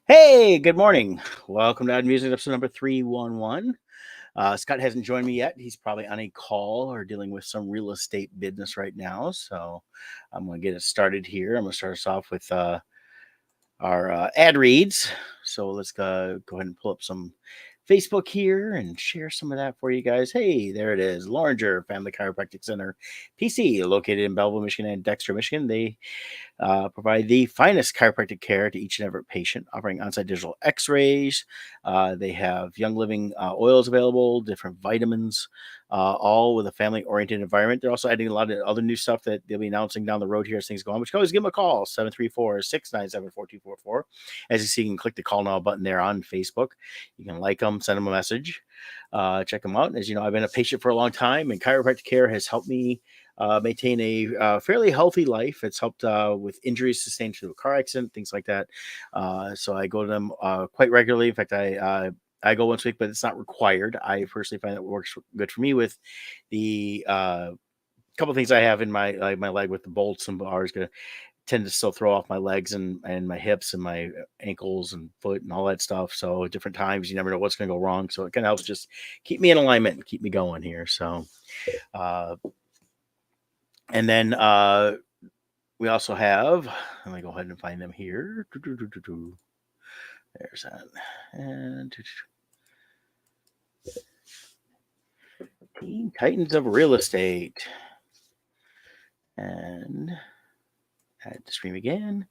Hey, good morning. Welcome to Musings, episode number 311. Scott hasn't joined me yet. He's probably on a call or dealing with some real estate business right now. So I'm going to get it started here. I'm going to start us off with our ad reads. So let's go ahead and pull up some Facebook here and share some of that for you guys. Hey, there it is. Loringer Family Chiropractic Center, PC, located in Belleville, Michigan and Dexter, Michigan. They provide the finest chiropractic care to each and every patient, offering on-site digital x-rays. They have Young Living oils available, different vitamins, all with a family-oriented environment. They're also adding a lot of other new stuff that they'll be announcing down the road here as things go on, which you can always give them a call, 734-697-4244. As you see, you can click the call now button there on Facebook. You can like them, send them a message, check them out. As you know, I've been a patient for a long time, and chiropractic care has helped me maintain a fairly healthy life. It's helped with injuries sustained through a car accident, things like that. So I go to them quite regularly. In fact, I go once a week, but it's not required. I personally find that works good for me with the couple of things I have in my leg with the bolts and bars. Going to tend to still throw off my legs and my hips and my ankles and foot and all that stuff. So at different times, you never know what's going to go wrong. So it kind of helps just keep me in alignment and keep me going here. So, and then we also have, let me go ahead and find them here. There's that. And Teen Titans of Real Estate. And add the stream again.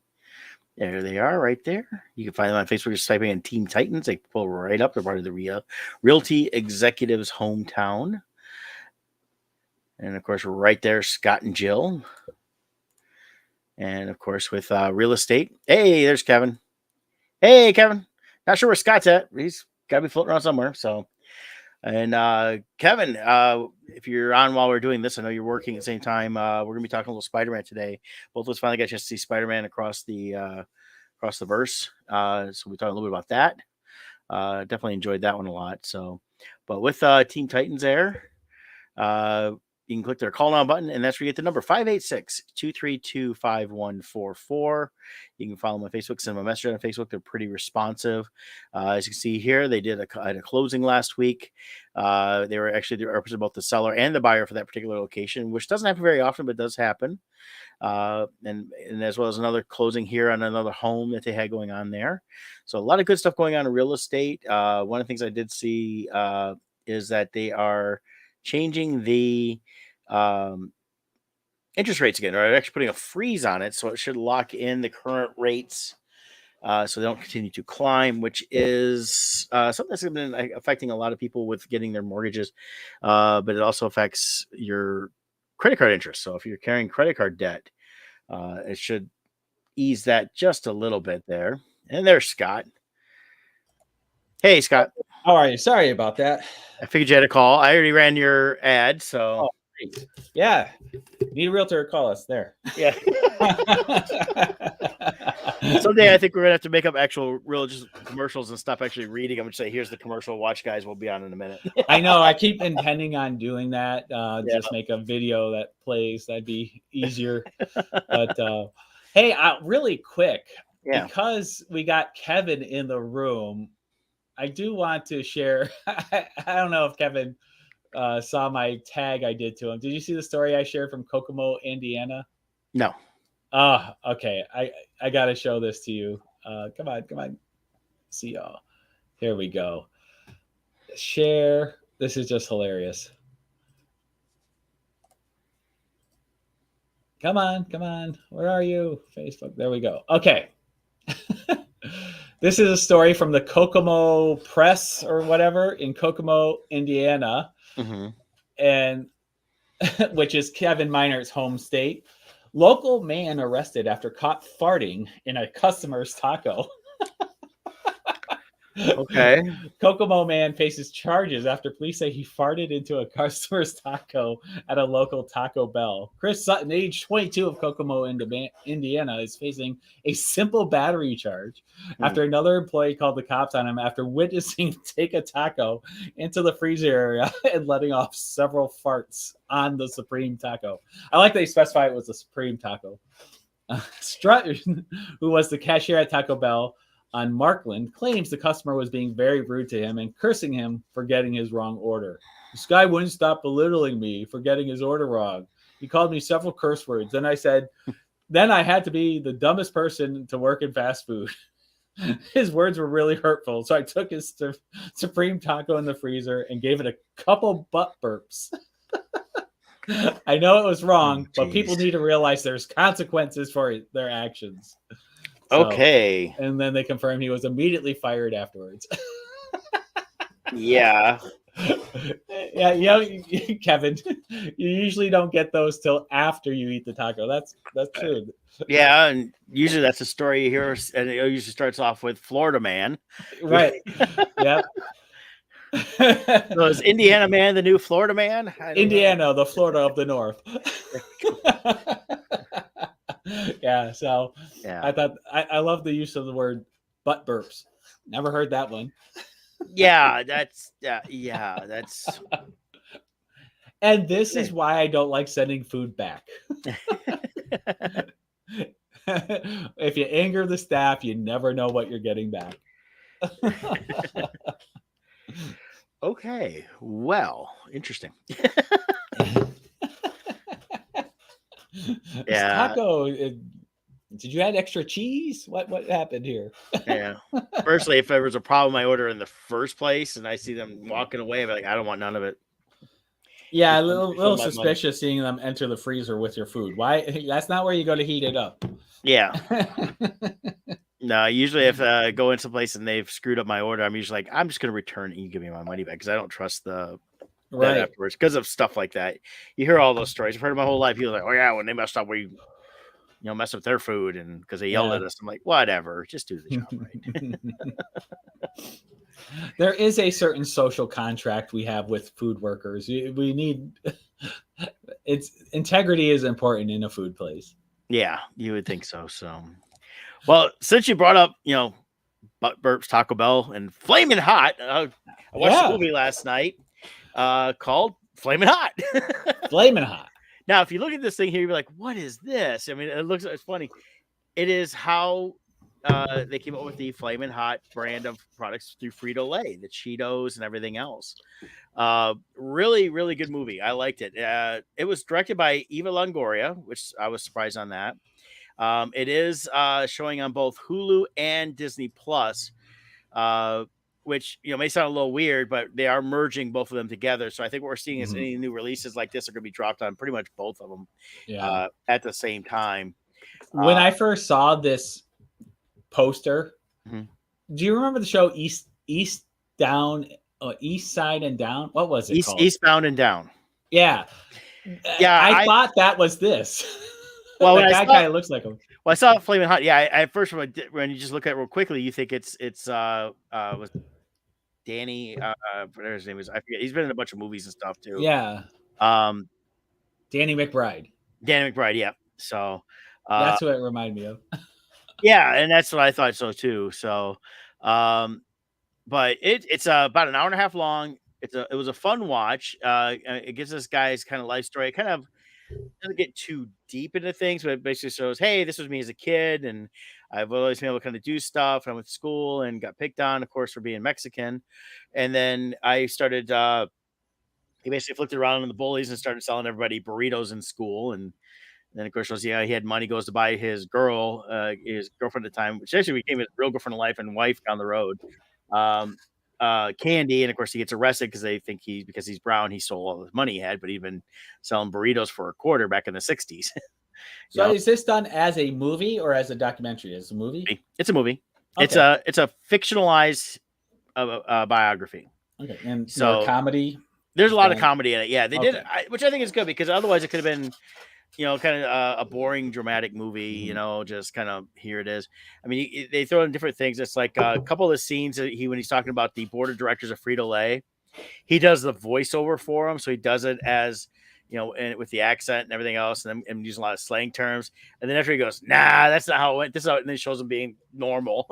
There they are right there. You can find them on Facebook just typing in Teen Titans. They pull right up. They're part of the Realty Executives Hometown. And of course, right there, Scott and Jill. And of course, with real estate. Hey, there's Kevin. Hey, Kevin. Not sure where Scott's at. He's got to be floating around somewhere. So, and Kevin, if you're on while we're doing this, I know you're working at the same time. We're going to be talking a little Spider-Man today. Both of us finally got a chance to see Spider-Man across the verse. So we'll talk a little bit about that. Definitely enjoyed that one a lot. So, but with Team Titans there, you can click their call now button, and that's where you get the number 586-232-5144. You can follow them on Facebook, send them a message on Facebook. They're pretty responsive. As you can see here, they did a closing last week. They were representing both the seller and the buyer for that particular location, which doesn't happen very often, but does happen. And as well as another closing here on another home that they had going on there. So a lot of good stuff going on in real estate. One of the things I did see is that they are changing the interest rates again, or actually putting a freeze on it, so it should lock in the current rates so they don't continue to climb, which is something that's been affecting a lot of people with getting their mortgages, but it also affects your credit card interest. So if you're carrying credit card debt, it should ease that just a little bit there. And there's Scott. Hey, Scott. How are you? Sorry about that. I figured you had a call. I already ran your ad, so. Oh, great. Yeah. Need a realtor, call us there. Yeah. Someday I think we're going to have to make up actual real just commercials and stop actually reading them and say, here's the commercial. Watch, guys. We'll be on in a minute. I know. I keep intending on doing that. Just make a video that plays. That'd be easier. But hey, really quick, because we got Kevin in the room, I do want to share. I don't know if Kevin saw my tag I did to him. Did you see the story I shared from Kokomo, Indiana? No. Oh, okay. I got to show this to you. Come on. See y'all. Here we go. Share. This is just hilarious. Come on. Where are you? Facebook. There we go. Okay. This is a story from the Kokomo Press or whatever in Kokomo, Indiana, and which is Kevin Miner's home state. Local man arrested after caught farting in a customer's taco. Okay. Kokomo man faces charges after police say he farted into a customer's taco at a local Taco Bell. Chris Sutton, age 22 of Kokomo, Indiana, is facing a simple battery charge after another employee called the cops on him after witnessing him take a taco into the freezer area and letting off several farts on the Supreme taco. I like they specify it was the Supreme taco. Strutt, who was the cashier at Taco Bell on Markland, claims the customer was being very rude to him and cursing him for getting his wrong order. This guy wouldn't stop belittling me for getting his order wrong. He called me several curse words. Then I said, then I had to be the dumbest person to work in fast food. His words were really hurtful, so I took his Supreme taco in the freezer and gave it a couple butt burps. I know it was wrong, but people need to realize there's consequences for their actions. So, okay. And then they confirmed he was immediately fired afterwards. Yeah. Yeah, Kevin, you usually don't get those till after you eat the taco. That's true. Yeah, and usually that's a story you hear, and it usually starts off with Florida man. Right. Yeah. So is Indiana man the new Florida man? Indiana, the Florida of the North. Yeah, so yeah. I thought I love the use of the word butt burps. Never heard that one. Yeah, that's And this is why I don't like sending food back. If you anger the staff, you never know what you're getting back. Okay, well, interesting. Yeah. Taco, did you add extra cheese? What happened here? Yeah. Personally, if there was a problem I order in the first place and I see them walking away, I'm like, I don't want none of it. Yeah, a little suspicious seeing them enter the freezer with your food. Why? That's not where you go to heat it up. Yeah. No, usually if I go into a place and they've screwed up my order, I'm usually like, I'm just going to return it and you give me my money back because I don't trust that afterwards because of stuff like that. You hear all those stories. I've heard my whole life. People are like, oh yeah, when they messed up, we mess up their food and because they yelled at us. I'm like, whatever, just do the job right. There is a certain social contract we have with food workers. We need integrity is important in a food place. Yeah, you would think so. So, well, since you brought up, butt burps, Taco Bell, and Flamin' Hot, I watched a movie last night called Flamin' Hot. Flamin' Hot. Now, if you look at this thing here, you'll be like, what is this? I mean, it's funny. It is how they came up with the Flamin' Hot brand of products through Frito-Lay, the Cheetos and everything else. Really, really good movie. I liked it. It was directed by Eva Longoria, which I was surprised on that. It is showing on both Hulu and Disney Plus, which may sound a little weird, but they are merging both of them together. So I think what we're seeing is any new releases like this are going to be dropped on pretty much both of them at the same time. When I first saw this poster, do you remember the show East Side and Down? What was it called? Eastbound and Down. Yeah. I thought that was this. Well, that guy looks like him. Well, I saw Flamin' Hot. Yeah, I first when you just look at it real quickly, you think it's was Danny, whatever his name is. I forget. He's been in a bunch of movies and stuff too. Yeah. Danny McBride. Danny McBride. Yeah. So that's what it reminded me of. Yeah, and that's what I thought so too. So, but it's about an hour and a half long. It was a fun watch. It gives this guy's kind of life story. It kind of doesn't get too deep into things, but it basically shows, hey, this was me as a kid, and I've always been able to kind of do stuff. And I went to school and got picked on, of course, for being Mexican. And then I started. He basically flipped around on the bullies and started selling everybody burritos in school. And then, of course, he had money, goes to buy his girlfriend at the time, which actually became his real girlfriend in life and wife down the road. Candy, and of course he gets arrested because they think because he's brown, he stole all the money he had, but he'd been selling burritos for a quarter back in the 60s. So is this done as a movie or as a documentary? As a movie? It's a movie. Okay. It's a fictionalized biography. Okay, and so comedy. There's a lot of comedy in it. Yeah, they did, which I think is good because otherwise it could have been kind of a boring dramatic movie. Just kind of here it is. I mean, they throw in different things. It's like a couple of the scenes that when he's talking about the board of directors of Frito-Lay, he does the voiceover for him, so he does it as and with the accent and everything else, and using a lot of slang terms. And then after he goes, "Nah, that's not how it went." This is how, and then shows him being normal.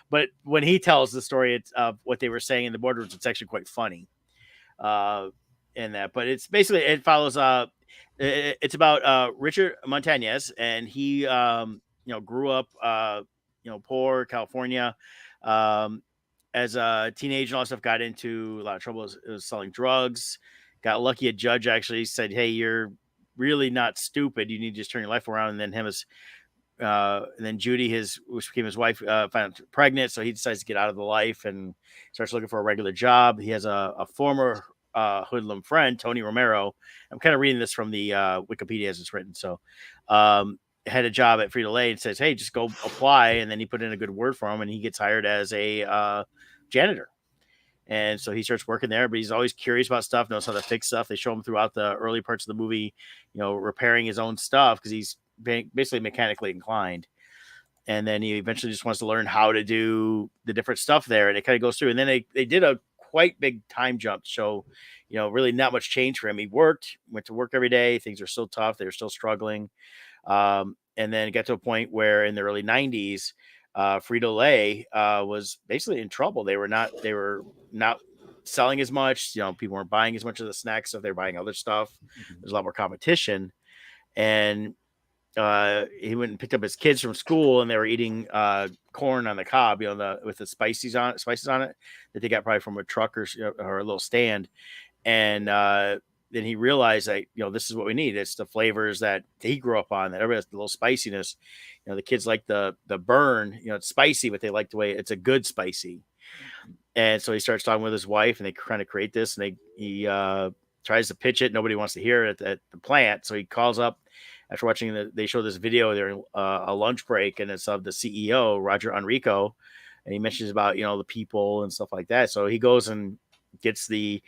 But when he tells the story of what they were saying in the boardrooms, it's actually quite funny. In that, but it's basically it follows. It's about Richard Montañez, and he grew up poor California. Um, as a teenager and all that stuff, got into a lot of trouble. It was selling drugs. Got lucky. A judge actually said, "Hey, you're really not stupid. You need to just turn your life around." And then and then Judy, which became his wife, found out pregnant. So he decides to get out of the life and starts looking for a regular job. He has a former hoodlum friend, Tony Romero. I'm kind of reading this from the Wikipedia as it's written. So had a job at Frito-Lay and says, "Hey, just go apply." And then he put in a good word for him, and he gets hired as a janitor. And so he starts working there, but he's always curious about stuff, knows how to fix stuff. They show him throughout the early parts of the movie, repairing his own stuff because he's basically mechanically inclined. And then he eventually just wants to learn how to do the different stuff there. And it kind of goes through. And then they did a quite big time jump to show, really not much change for him. He went to work every day. Things are still tough. They're still struggling. And then got to a point where in the early 90s, Frito-Lay was basically in trouble. They were not selling as much. People weren't buying as much of the snack stuff. They were buying other stuff. There's a lot more competition. And he went and picked up his kids from school, and they were eating corn on the cob, with the spices on it that they got probably from a truck or a little stand. And then he realized that this is what we need. It's the flavors that he grew up on. That everybody has the little spiciness. The kids like the burn. It's spicy, but they like the way it's a good spicy. And so he starts talking with his wife, and they kind of create this. And he tries to pitch it. Nobody wants to hear it at the plant, so he calls up. After watching they show this video during a lunch break, and it's of the CEO, Roger Enrico, and he mentions about the people and stuff like that. So he goes and gets the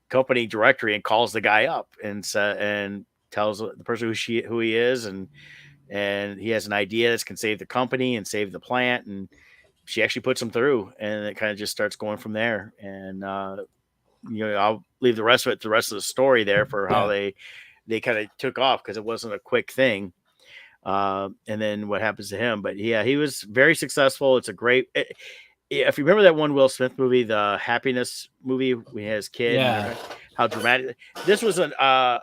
company directory and calls the guy up and tells the person who he is, and he has an idea that can save the company and save the plant, and she actually puts him through, and it kind of just starts going from there. And I'll leave the rest of the story there for how they kind of took off, because it wasn't a quick thing. And then what happens to him. But yeah, he was very successful. It's a great, if you remember that one Will Smith movie, the Happiness movie, we had his kid, how dramatic. This was a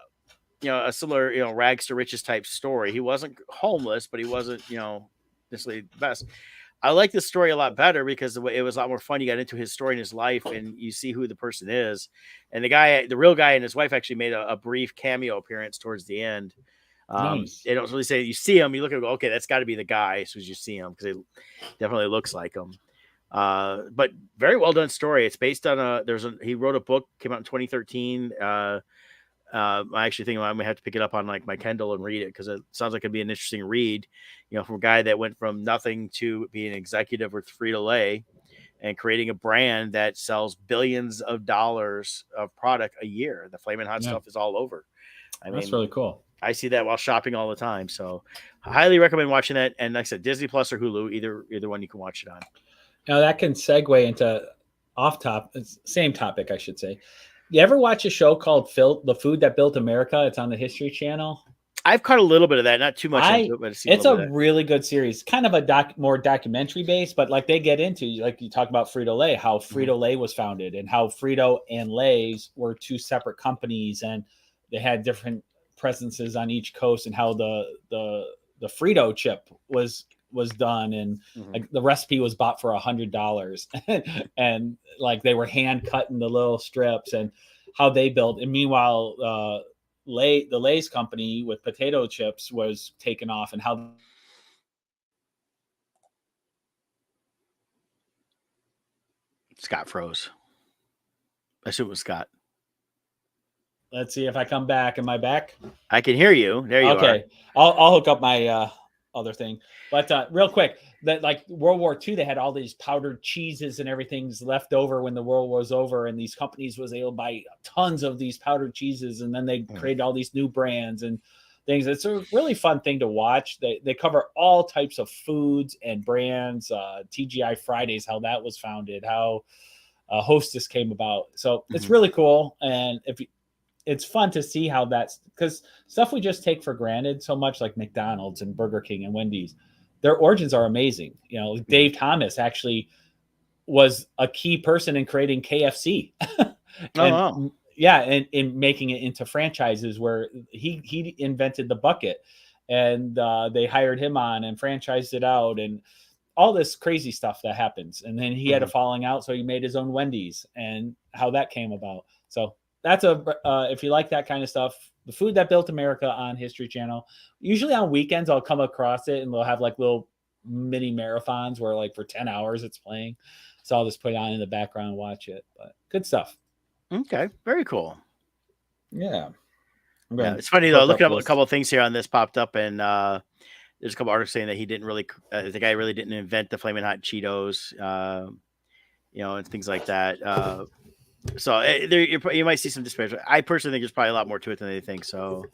similar, rags to riches type story. He wasn't homeless, but he wasn't, necessarily the best. I like this story a lot better because it was a lot more fun. You got into his story and his life, and you see who the person is. And the real guy and his wife actually made a brief cameo appearance towards the end. Nice. They don't really say you see him, you look at him, go, okay, that's got to be the guy as soon as you see him, because it definitely looks like him. But very well done story. It's based on he wrote a book, came out in 2013. I actually think I'm gonna have to pick it up on like my Kindle and read it, because it sounds like it'd be an interesting read. From a guy that went from nothing to being an executive with Frito-Lay and creating a brand that sells billions of dollars of product a year. The Flamin' Hot stuff is all over. That's really cool. I see that while shopping all the time. So I highly recommend watching that. And like I said, Disney Plus or Hulu, either one you can watch it on. Now that can segue into same topic, I should say. You ever watch a show called The Food That Built America? It's on the History Channel. I've caught a little bit of that, not too much into it, but it's a really good series. Kind of a more documentary based, but like they get into, like you talk about Frito-Lay, how Frito-Lay was founded, and how Frito and Lay's were two separate companies, and they had different presences on each coast, and how the Frito chip was done, and like the recipe was bought for $100 and like they were hand cutting the little strips, and how they built. And meanwhile, the Lay's company with potato chips was taken off, and how Scott froze. I assume it was Scott. Let's see if I come back. Am I back? I can hear you. There you are. Okay. I'll hook up my other thing. But real quick, that like World War II, they had all these powdered cheeses and everything's left over when the world was over, and these companies was able to buy tons of these powdered cheeses, and then they created all these new brands, and things. It's a really fun thing to watch. They cover all types of foods and brands. TGI Fridays, how that was founded, how Hostess came about. So it's really cool, and it's fun to see how that's, because stuff we just take for granted so much, like McDonald's and Burger King and Wendy's, their origins are amazing. Dave Thomas actually was a key person in creating KFC. And yeah, and in making it into franchises, where he invented the bucket, and they hired him on and franchised it out, and all this crazy stuff that happens. And then he had a falling out, so he made his own Wendy's, and how that came about. So that's if you like that kind of stuff, the Food That Built America on History Channel. Usually on weekends I'll come across it, and they'll have like little mini marathons where like for 10 hours it's playing. So I'll just put it on in the background and watch it. But good stuff. Okay, very cool. Yeah. Yeah, it's funny though. Looking up a couple of things here on this popped up, and there's a couple articles saying that he didn't really, the guy really didn't invent the Flamin' Hot Cheetos, and things like that. So you might see some disparity. I personally think there's probably a lot more to it than they think. So,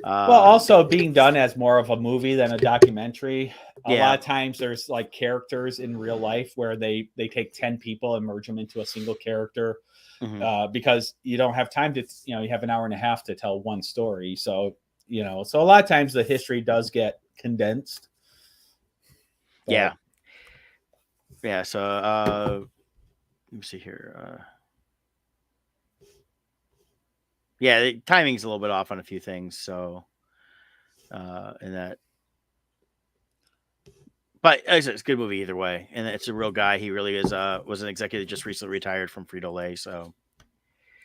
well, also being done as more of a movie than a documentary. A lot of times there's like characters in real life where they take 10 people and merge them into a single character, because you don't have time to, you have an hour and a half to tell one story. So, so a lot of times the history does get condensed. But, yeah. So, let me see here. Yeah, the timing's a little bit off on a few things. So, and that, but it's a good movie either way, and it's a real guy. He really is. Was an executive just recently retired from Frito-Lay. So,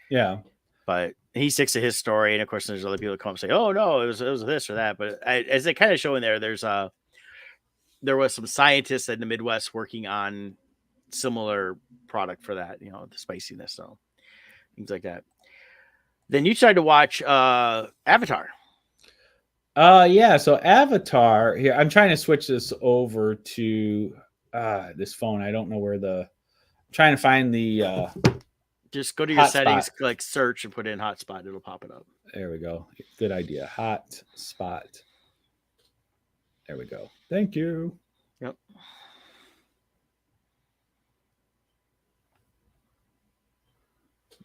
yeah. But he sticks to his story, and of course, there's other people that come and say, "Oh no, it was this or that." But as they kind of show in there, there was some scientists in the Midwest working on similar product for that, the spiciness, so things like that. Then you tried to watch Avatar. Yeah, so Avatar here. I'm trying to switch this over to this phone. I don't know where I'm trying to find the just go to your settings, click search, and put in hotspot. It'll pop it up. There we go. Good idea. Hotspot. There we go. Thank you. Yep.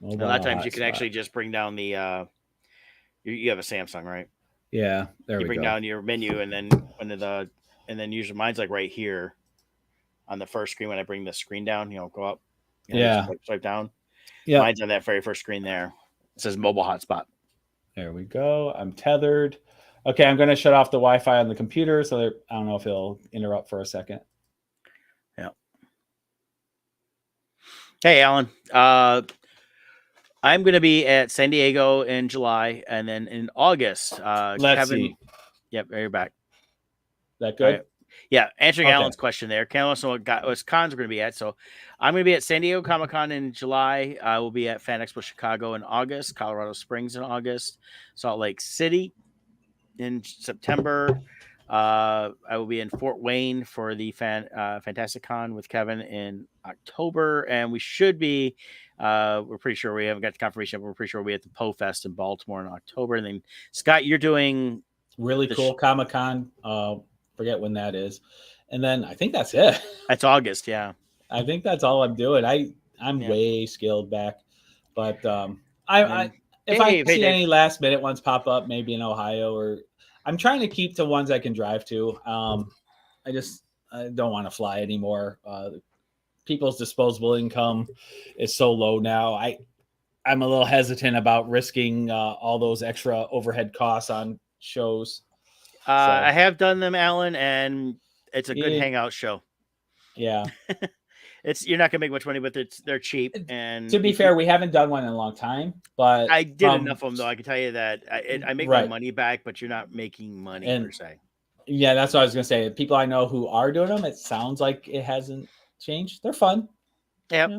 A lot of times you can actually just bring down the you have a Samsung, right? Yeah, there we go. You bring down your menu, and then usually mine's like right here on the first screen. When I bring the screen down, go up, swipe down. Yeah, mine's on that very first screen there. It says mobile hotspot. There we go. I'm tethered. Okay, I'm going to shut off the Wi-Fi on the computer, so that I don't know if it'll interrupt for a second. Yeah. Hey, Alan. I'm going to be at San Diego in July, and then in August, Let's see. Yep, you're back. That good? Right. Yeah, answering Alan's question there. Ken wants to know what cons we're going to be at. So I'm going to be at San Diego Comic-Con in July. I will be at Fan Expo Chicago in August, Colorado Springs in August, Salt Lake City in September. I will be in Fort Wayne for the Fantastic Con with Kevin in October, and we should be. We're pretty sure, we haven't got the confirmation, but we're pretty sure we'll be at the Poe Fest in Baltimore in October. And then Scott, you're doing really cool Comic-Con. Forget when that is, and then I think that's it. That's August, yeah. I think that's all I'm doing. I'm way scaled back, but if I see any last minute ones pop up, maybe in Ohio, or I'm trying to keep to ones I can drive to. I don't want to fly anymore. People's disposable income is so low now. I'm a little hesitant about risking all those extra overhead costs on shows. I have done them, Alan, and it's a good hangout show. Yeah. You're not gonna make much money, but they're cheap. And to be fair, we haven't done one in a long time, but I did enough of them though. I can tell you that I make my money back, but you're not making money per se. Yeah, that's what I was gonna say. People I know who are doing them, it sounds like it hasn't changed. They're fun. Yeah.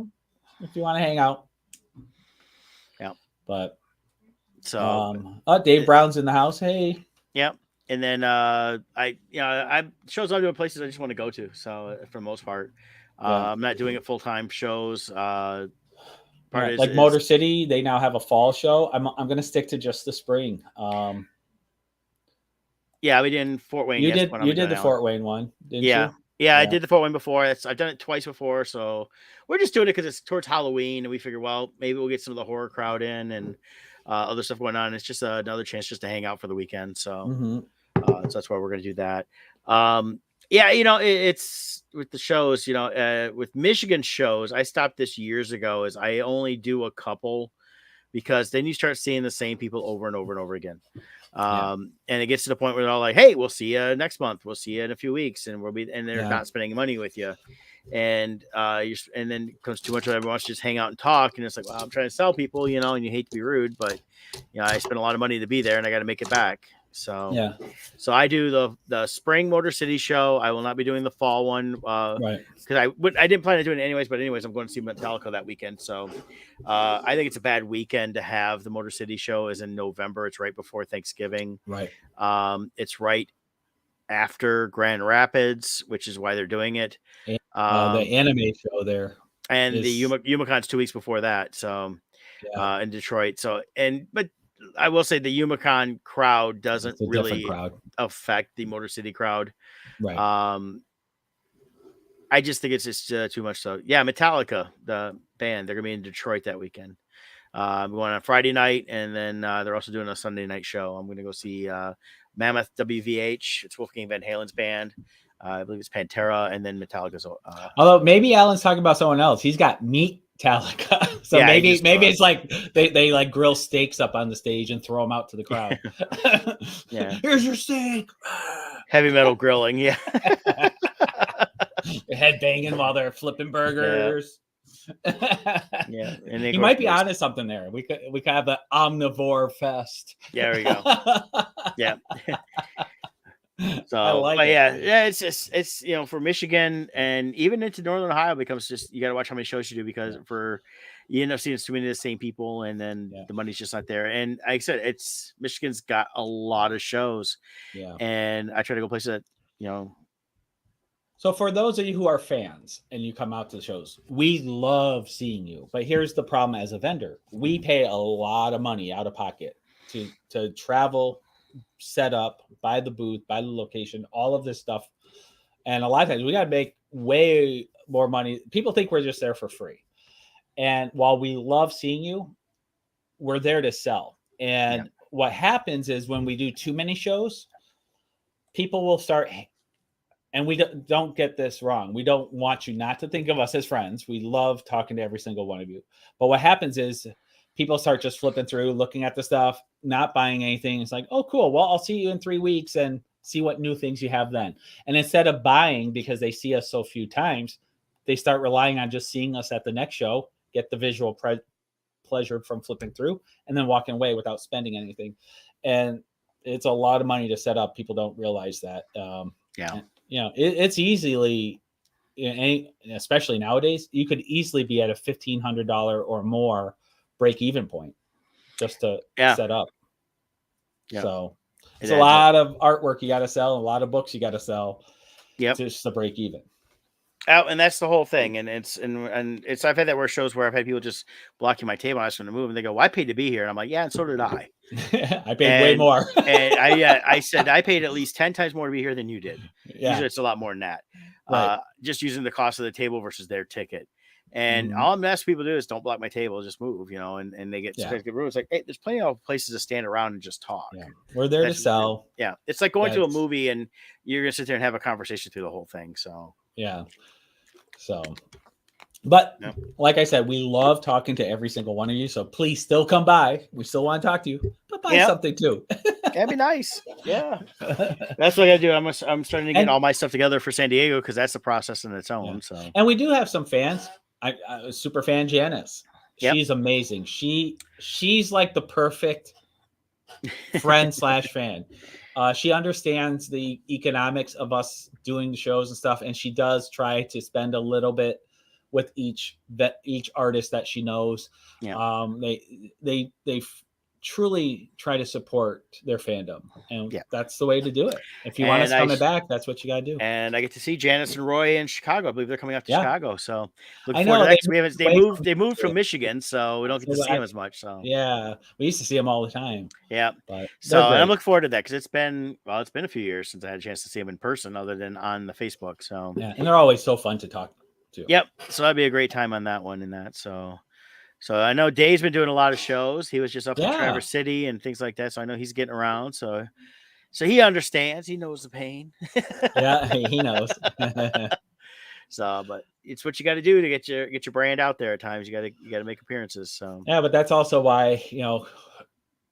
If you want to hang out. Yeah. But so Dave Brown's in the house. Hey. Yep. And then I shows I'm doing places I just want to go to. So for the most part, I'm not doing it full time shows. Motor City, they now have a fall show. I'm going to stick to just the spring. Yeah, we did in Fort Wayne. You Yes, did one I'm you did doing the now. Fort Wayne one, didn't Yeah. you? Yeah, I did the Fort Wayne before. I've done it twice before, so we're just doing it because it's towards Halloween, and we figure, well, maybe we'll get some of the horror crowd in and other stuff going on. It's just another chance just to hang out for the weekend. So, Mm-hmm. so that's why we're going to do that. Yeah, it's with the shows. With Michigan shows, I stopped this years ago. Is I only do a couple because then you start seeing the same people over and over and over again. Yeah. And it gets to the point where they're all like, "Hey, we'll see you next month. We'll see you in a few weeks," and they're Yeah. not spending money with you. And and then it comes too much of everyone wants to just hang out and talk, and it's like, well, I'm trying to sell people, and you hate to be rude, but I spent a lot of money to be there, and I got to make it back. So Yeah. so I do the spring Motor City show. I will not be doing the fall one Right. because I didn't plan on doing it anyways. But anyways, I'm going to see Metallica that weekend. So I think it's a bad weekend to have the Motor City show is in November. It's right before Thanksgiving. Right. It's right after Grand Rapids, which is why they're doing it. And, the anime show there And the is Yumacon's 2 weeks before that. So yeah, in Detroit. So but I will say the Yumacon crowd doesn't it's a different really crowd. affect the Motor City crowd. Right. I just think it's just too much. So yeah, Metallica, the band, they're gonna be in Detroit that weekend. I'm going on Friday night, and then they're also doing a Sunday night show. I'm going to go see Mammoth WVH. It's Wolfgang Van Halen's band. I believe it's Pantera, and then Metallica's. Although maybe Alan's talking about someone else. He's got Metallica. So Yeah, maybe it's like they like grill steaks up on the stage and throw them out to the crowd. Yeah. Here's your steak. Heavy metal grilling. Yeah. Head banging while they're flipping burgers. Yeah. And he might be onto something there. We could have the omnivore fest. Yeah, there we go. Yeah. So I like but it. yeah, it's for Michigan and even into Northern Ohio becomes just you got to watch how many shows you do because you end up seeing too many of the same people and then the money's just not there. And like I said, Michigan's got a lot of shows. Yeah. And I try to go places that So for those of you who are fans and you come out to the shows, we love seeing you. But here's the problem as a vendor. We pay a lot of money out of pocket to travel, set up, buy the booth, buy the location, all of this stuff. And a lot of times we got to make way more money. People think we're just there for free. And while we love seeing you, we're there to sell. And what happens is when we do too many shows, people will start, and we don't get this wrong. We don't want you not to think of us as friends. We love talking to every single one of you. But what happens is people start just flipping through, looking at the stuff, not buying anything. It's like, oh, cool. Well, I'll see you in 3 weeks and see what new things you have then. And instead of buying because they see us so few times, they start relying on just seeing us at the next show, get the visual pleasure from flipping through, and then walking away without spending anything. And it's a lot of money to set up. People don't realize that. It's easily, especially nowadays, you could easily be at a $1,500 or more break-even point just to set up. Yeah. So it's a lot of artwork you got to sell, a lot of books you got to sell just to break even. And that's the whole thing. And it's I've had that where shows where I've had people just blocking my table, asking to move, and they go, "Well, I paid to be here," and I'm like, "Yeah, and so did I." I paid way more. And I said I paid at least 10 times more to be here than you did. Yeah. Usually it's a lot more than that. Right. Just using the cost of the table versus their ticket. And all I'm asking people to do is don't block my table, just move, and they get room. It's like, hey, there's plenty of places to stand around and just talk. Yeah. We're there to sell. Yeah. It's like going to a movie and you're going to sit there and have a conversation through the whole thing. So, yeah. So, but like I said, we love talking to every single one of you. So please still come by. We still want to talk to you, but buy something too. That'd be nice. Yeah. That's what I gotta do. I'm starting to get all my stuff together for San Diego because that's a process in its own. Yeah. So, and we do have some fans. I super fan Janice. She's amazing. She's like the perfect friend / fan. She understands the economics of us doing the shows and stuff, and she does try to spend a little bit with each artist that she knows. Yeah. They truly try to support their fandom, and Yeah. that's the way to do it. If you want And us coming back, that's what you got to do. And I get to see Janice and Roy in Chicago. I believe they're coming out to Yeah, Chicago, so looking I forward to know that. Because we haven't away from they moved from Michigan, Michigan, so we don't get to so see them as much. So yeah, we used to see them all the time, yeah, but so they're and I'm great. looking forward to that because it's been a few years since I had a chance to see them in person, other than on the Facebook. So Yeah, and they're always so fun to talk to. yep, so that'd be a great time on that one and that. So I know Dave's been doing a lot of shows. He was just up in Yeah, Traverse City and things like that. So I know he's getting around. So he understands. He knows the pain. yeah, he knows. So, but it's what you got to do to get your brand out there. At times, you got to make appearances. So, Yeah, but that's also why,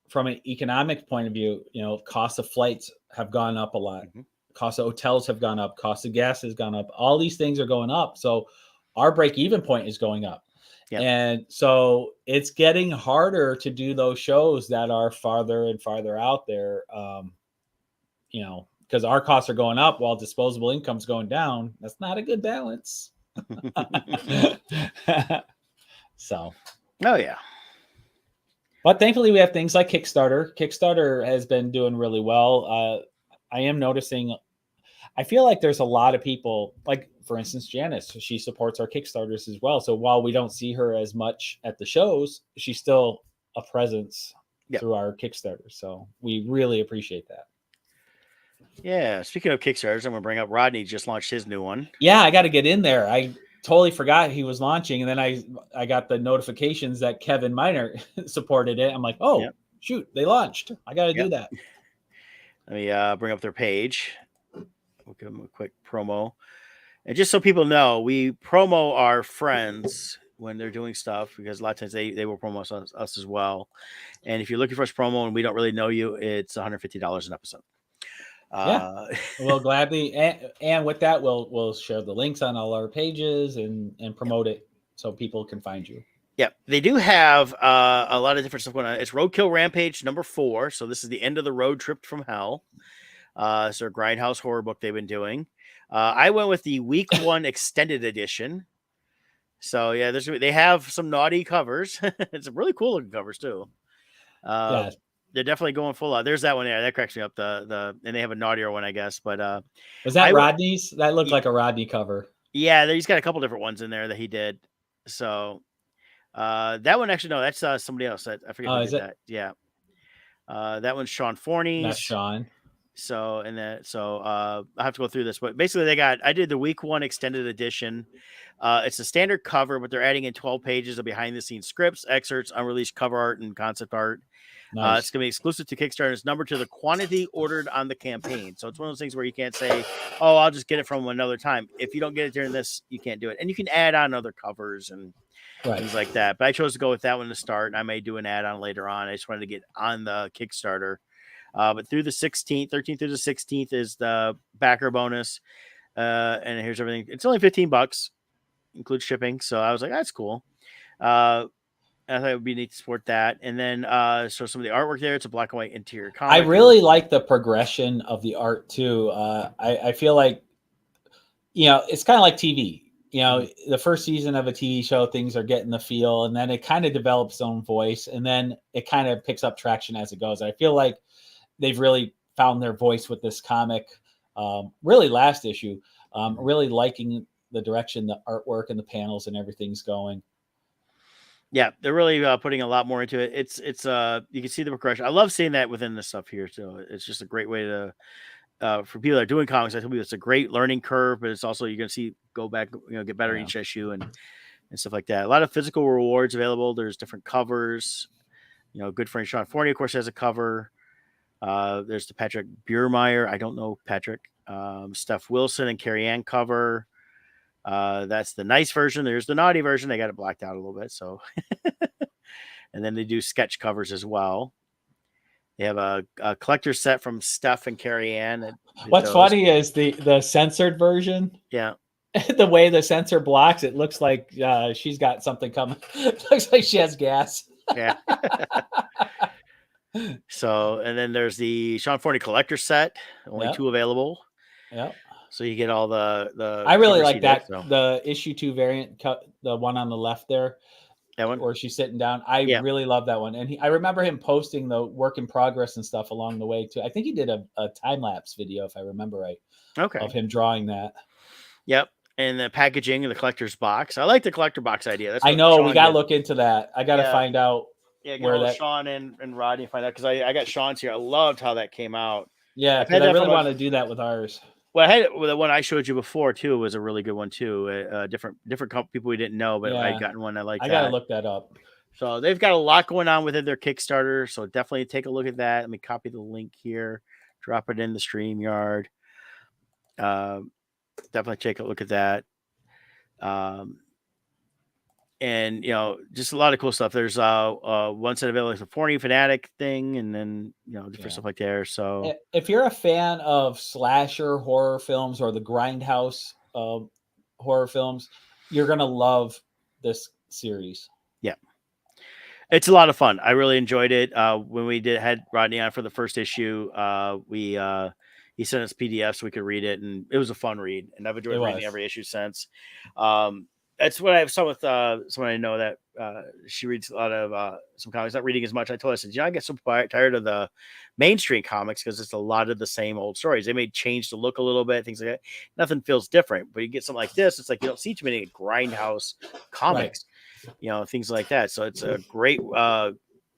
from an economic point of view, cost of flights have gone up a lot. mm-hmm. Cost of hotels have gone up. Cost of gas has gone up. All these things are going up. So our break-even point is going up. Yep. And so it's getting harder to do those shows that are farther and farther out there. Because our costs are going up while disposable income's going down. That's not a good balance. So, oh yeah, but thankfully we have things like Kickstarter. Kickstarter has been doing really well. I am noticing, I feel like there's a lot of people, like for instance, Janice, she supports our Kickstarters as well. So while we don't see her as much at the shows, she's still a presence through our Kickstarter. So we really appreciate that. Yeah. Speaking of Kickstarters, I'm going to bring up Rodney just launched his new one. Yeah, I got to get in there. I totally forgot he was launching, and then I got the notifications that Kevin Miner supported it. I'm like, oh shoot, they launched. I got to do that. Let me bring up their page. We'll give them a quick promo, and just so people know, we promo our friends when they're doing stuff, because a lot of times they will promo us as well. And if you're looking for us promo and we don't really know you, it's $150 an episode. Yeah, we'll gladly, and with that, we'll share the links on all our pages and promote it so people can find you. Yeah, they do have a lot of different stuff going on. It's Roadkill Rampage number 4, so this is the end of the road trip from hell. It's their Grindhouse horror book they've been doing. I went with the week 1 extended edition. So yeah, they have some naughty covers. It's really cool looking covers too. Yeah. They're definitely going full out. There's that one there. That cracks me up. And they have a naughtier one, I guess. But was that Rodney's? That looked like a Rodney cover. Yeah, he's got a couple different ones in there that he did. So that one actually, no, that's somebody else. I forget who did that. Yeah. That one's Sean Forney's. That's Sean. So I have to go through this, but basically I did the week 1 extended edition. It's a standard cover, but they're adding in 12 pages of behind the scenes scripts, excerpts, unreleased cover art, and concept art. Nice. It's going to be exclusive to Kickstarter. It's numbered to the quantity ordered on the campaign. So it's one of those things where you can't say, oh, I'll just get it from another time. If you don't get it during this, you can't do it. And you can add on other covers and things like that. But I chose to go with that one to start, and I may do an add-on later on. I just wanted to get on the Kickstarter. But through the 13th through the 16th is the backer bonus. And here's everything. It's only $15, includes shipping. So I was like, that's cool. I thought it would be neat to support that. And then, so some of the artwork there, it's a black and white interior comic. I really like the progression of the art too. I feel like, it's kind of like TV. The first season of a TV show, things are getting the feel, and then it kind of develops its own voice, and then it kind of picks up traction as it goes. I feel like they've really found their voice with this comic. Really last issue, really liking the direction, the artwork and the panels and everything's going. Yeah, they're really putting a lot more into it. It's you can see the progression. I love seeing that within this stuff here. So it's just a great way to, for people that are doing comics, I tell you it's a great learning curve, but it's also, you're going to see, go back, get better each issue and stuff like that. A lot of physical rewards available. There's different covers, good friend Sean Forney, of course, has a cover. There's the Patrick Biermeyer. I don't know Patrick. Steph Wilson and Carrie Ann cover. That's the nice version. There's the naughty version. They got it blacked out a little bit. So, and then they do sketch covers as well. They have a collector set from Steph and Carrie Ann. What's funny is the censored version. Yeah. The way the censor blocks, it looks like she's got something coming. It looks like she has gas. Yeah. So, and then there's the Sean Forney collector set. Only 2 available. Yeah. So you get all the I really like that. So. The issue 2 variant, the one on the left there. That one? or she's sitting down. I Yeah. really love that one. And I remember him posting the work in progress and stuff along the way too. I think he did a time lapse video, if I remember right, Okay. of him drawing that. Yep. And the packaging and the collector's box. I like the collector box idea. That's I what know we Sean got to did. look into that. I got to find out Yeah, get where hold of that. Sean and Rodney and find out because I got Sean's here. I loved how that came out. Yeah, I've because had I that for really about. want to do that with ours. Well, I had the one I showed you before too was a really good one too. Different people we didn't know, but I'd Yeah, gotten one I liked I got to that. look that up. So they've got a lot going on within their Kickstarter. So definitely take a look at that. Let me copy the link here, drop it in the StreamYard. Definitely take a look at that. And just a lot of cool stuff. There's one set available, a 40 Fanatic thing, and then different stuff like there. So if you're a fan of slasher horror films or the grindhouse horror films, you're gonna love this series. Yeah, it's a lot of fun. I really enjoyed it. When we had Rodney on for the first issue, he sent us PDFs so we could read it, and it was a fun read. And I've enjoyed reading every issue since. That's what I've saw with someone I know that she reads a lot of some comics, not reading as much. I told her, I said, I get so tired of the mainstream comics because it's a lot of the same old stories. They may change the look a little bit, things like that. Nothing feels different. But you get something like this, it's like you don't see too many grindhouse comics, things like that. So it's a great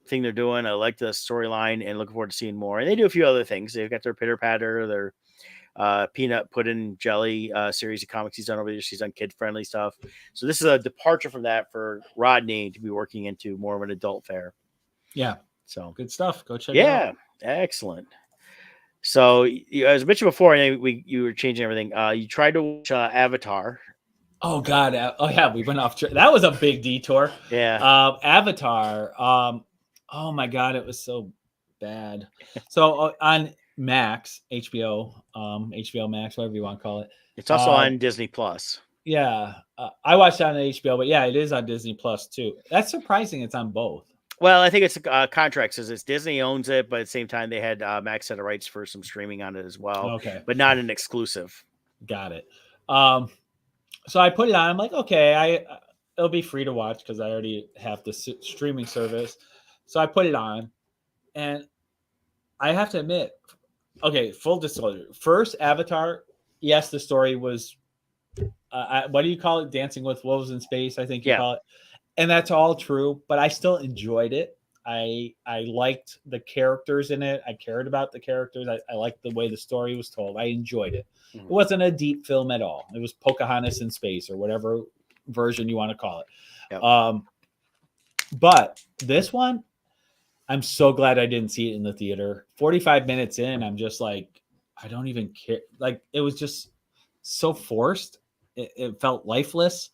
thing they're doing. I like the storyline and looking forward to seeing more. And they do a few other things. They've got their Pitter Patter, their peanut pudding jelly series of comics he's done over the years. He's done kid friendly stuff. So this is a departure from that for Rodney to be working into more of an adult fare. Yeah. So good stuff. Go check it out. Yeah. Excellent. So as I mentioned before, you were changing everything. You tried to watch Avatar. Oh God. Oh yeah. We went off. That was a big detour. Yeah. Avatar. Oh my God. It was so bad. So on Max, HBO Max, whatever you want to call it. It's also on Disney Plus. Yeah, I watched that on HBO, but yeah, it is on Disney Plus too. That's surprising. It's on both. Well, I think it's contracts. It's Disney owns it, but at the same time, they had Max set of rights for some streaming on it as well. Okay, but not an exclusive. Got it. So I put it on. I'm like, okay, it'll be free to watch because I already have the streaming service. So I put it on, and I have to admit, okay, full disclosure. First Avatar, yes, the story was, what do you call it? Dancing with Wolves in Space, I think you call it. And that's all true, but I still enjoyed it. I liked the characters in it. I cared about the characters. I liked the way the story was told. I enjoyed it. Mm-hmm. It wasn't a deep film at all. It was Pocahontas in space or whatever version you want to call it. Yep. But this one, I'm so glad I didn't see it in the theater. 45 minutes in, I'm just like, I don't even care. Like, it was just so forced. It felt lifeless.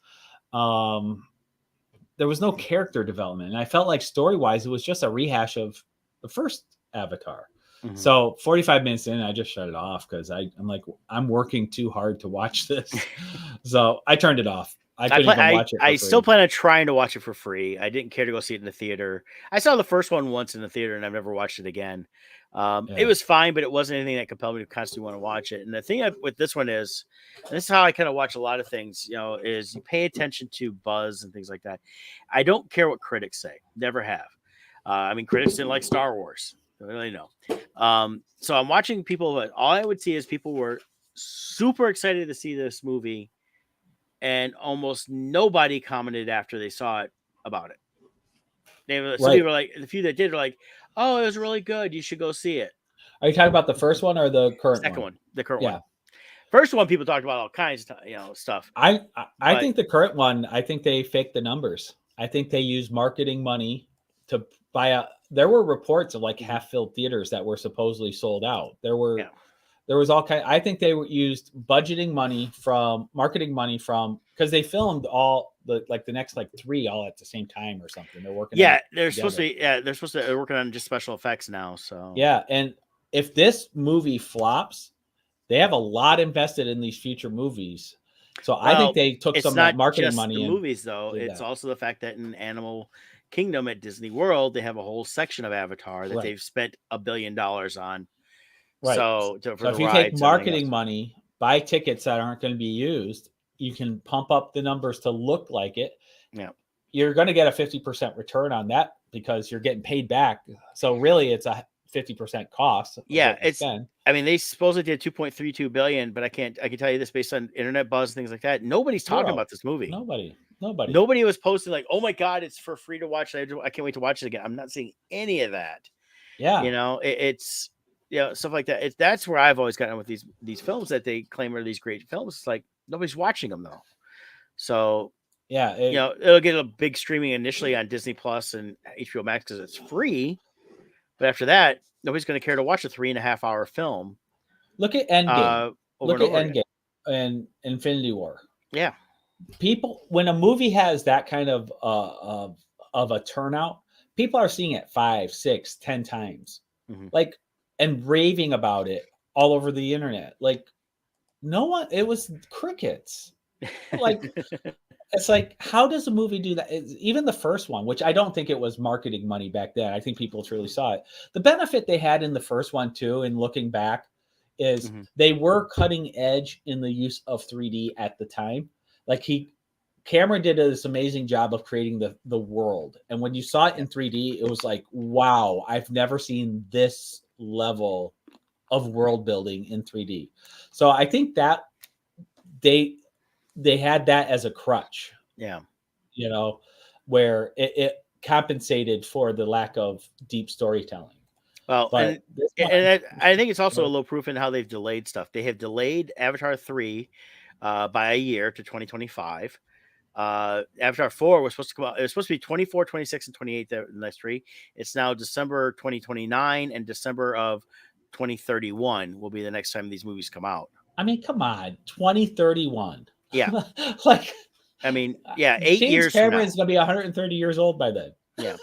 There was no character development. And I felt like story-wise, it was just a rehash of the first Avatar. Mm-hmm. So 45 minutes in, I just shut it off because I'm like, I'm working too hard to watch this. So I turned it off. I couldn't even watch it for free. Still plan on trying to watch it for free. I didn't care to go see it in the theater. I saw the first one once in the theater, and I've never watched it again. It was fine, but it wasn't anything that compelled me to constantly want to watch it. And the thing with this one is, and this is how I kind of watch a lot of things, is you pay attention to buzz and things like that. I don't care what critics say. Never have. Critics didn't like Star Wars. I don't really know. So I'm watching people, but all I would see is people were super excited to see this movie, and almost nobody commented after they saw it about it. Some people were like, the few that did were like, "Oh, it was really good. You should go see it." Are you talking about the first one or the current second one? The current one. one. First one, people talked about all kinds of stuff. I think the current one, I think they faked the numbers. I think they used marketing money to buy out. There were reports of like half-filled theaters that were supposedly sold out. There was all kind. I think they used marketing money from because they filmed all the next 3 all at the same time or something. They're working. They're supposed to. They're working on just special effects now. So and if this movie flops, they have a lot invested in these future movies. So I think they took some of that marketing money. The movies though, it's also the fact that in Animal Kingdom at Disney World, they have a whole section of Avatar that they've spent $1 billion on. Right. So if you take marketing money, buy tickets that aren't going to be used, you can pump up the numbers to look like it. Yeah. you're going to get a 50% return on that because you're getting paid back. So really, it's a 50% cost of Yeah, what you spend. I mean, they supposedly did 2.32 billion, but I can tell you this based on internet buzz and things like that. Nobody's talking Zero. about this movie. Nobody. Nobody was posting like, "Oh my god, it's for free to watch. I can't wait to watch it again." I'm not seeing any of that. Yeah. You know, it's stuff like that. That's where I've always gotten with these films that they claim are these great films. It's like nobody's watching them though. So Yeah. it'll get a big streaming initially on Disney Plus and HBO Max because it's free. But after that, nobody's going to care to watch a 3.5 hour film. Look at Endgame. Over and over again. And Infinity War. Yeah. People, when a movie has that kind of a turnout, people are seeing it 5, 6, 10 times, like, and raving about it all over the internet. Like, no one, it was crickets. Like, it's like, how does a movie do that? Even the first one, which I don't think it was marketing money back then. I think people truly saw it. The benefit they had in the first one too, and looking back, is they were cutting edge in the use of 3D at the time. Like Cameron did this amazing job of creating the world. And when you saw it in 3D, it was like, wow, I've never seen this level of world building in 3D. So I think that they had that as a crutch. Yeah. You know, where it compensated for the lack of deep storytelling. Well, and I think it's also a low proof in how they've delayed stuff. They have delayed Avatar 3 by a year to 2025. Avatar 4 was supposed to come out. It was supposed to be 24, 26, and 28 the next 3. It's now December 2029 and December of 2031 will be the next time these movies come out. I mean, come on, 2031. Yeah. Like, I mean, yeah, 8 James years Cameron's going to be 130 years old by then. Yeah.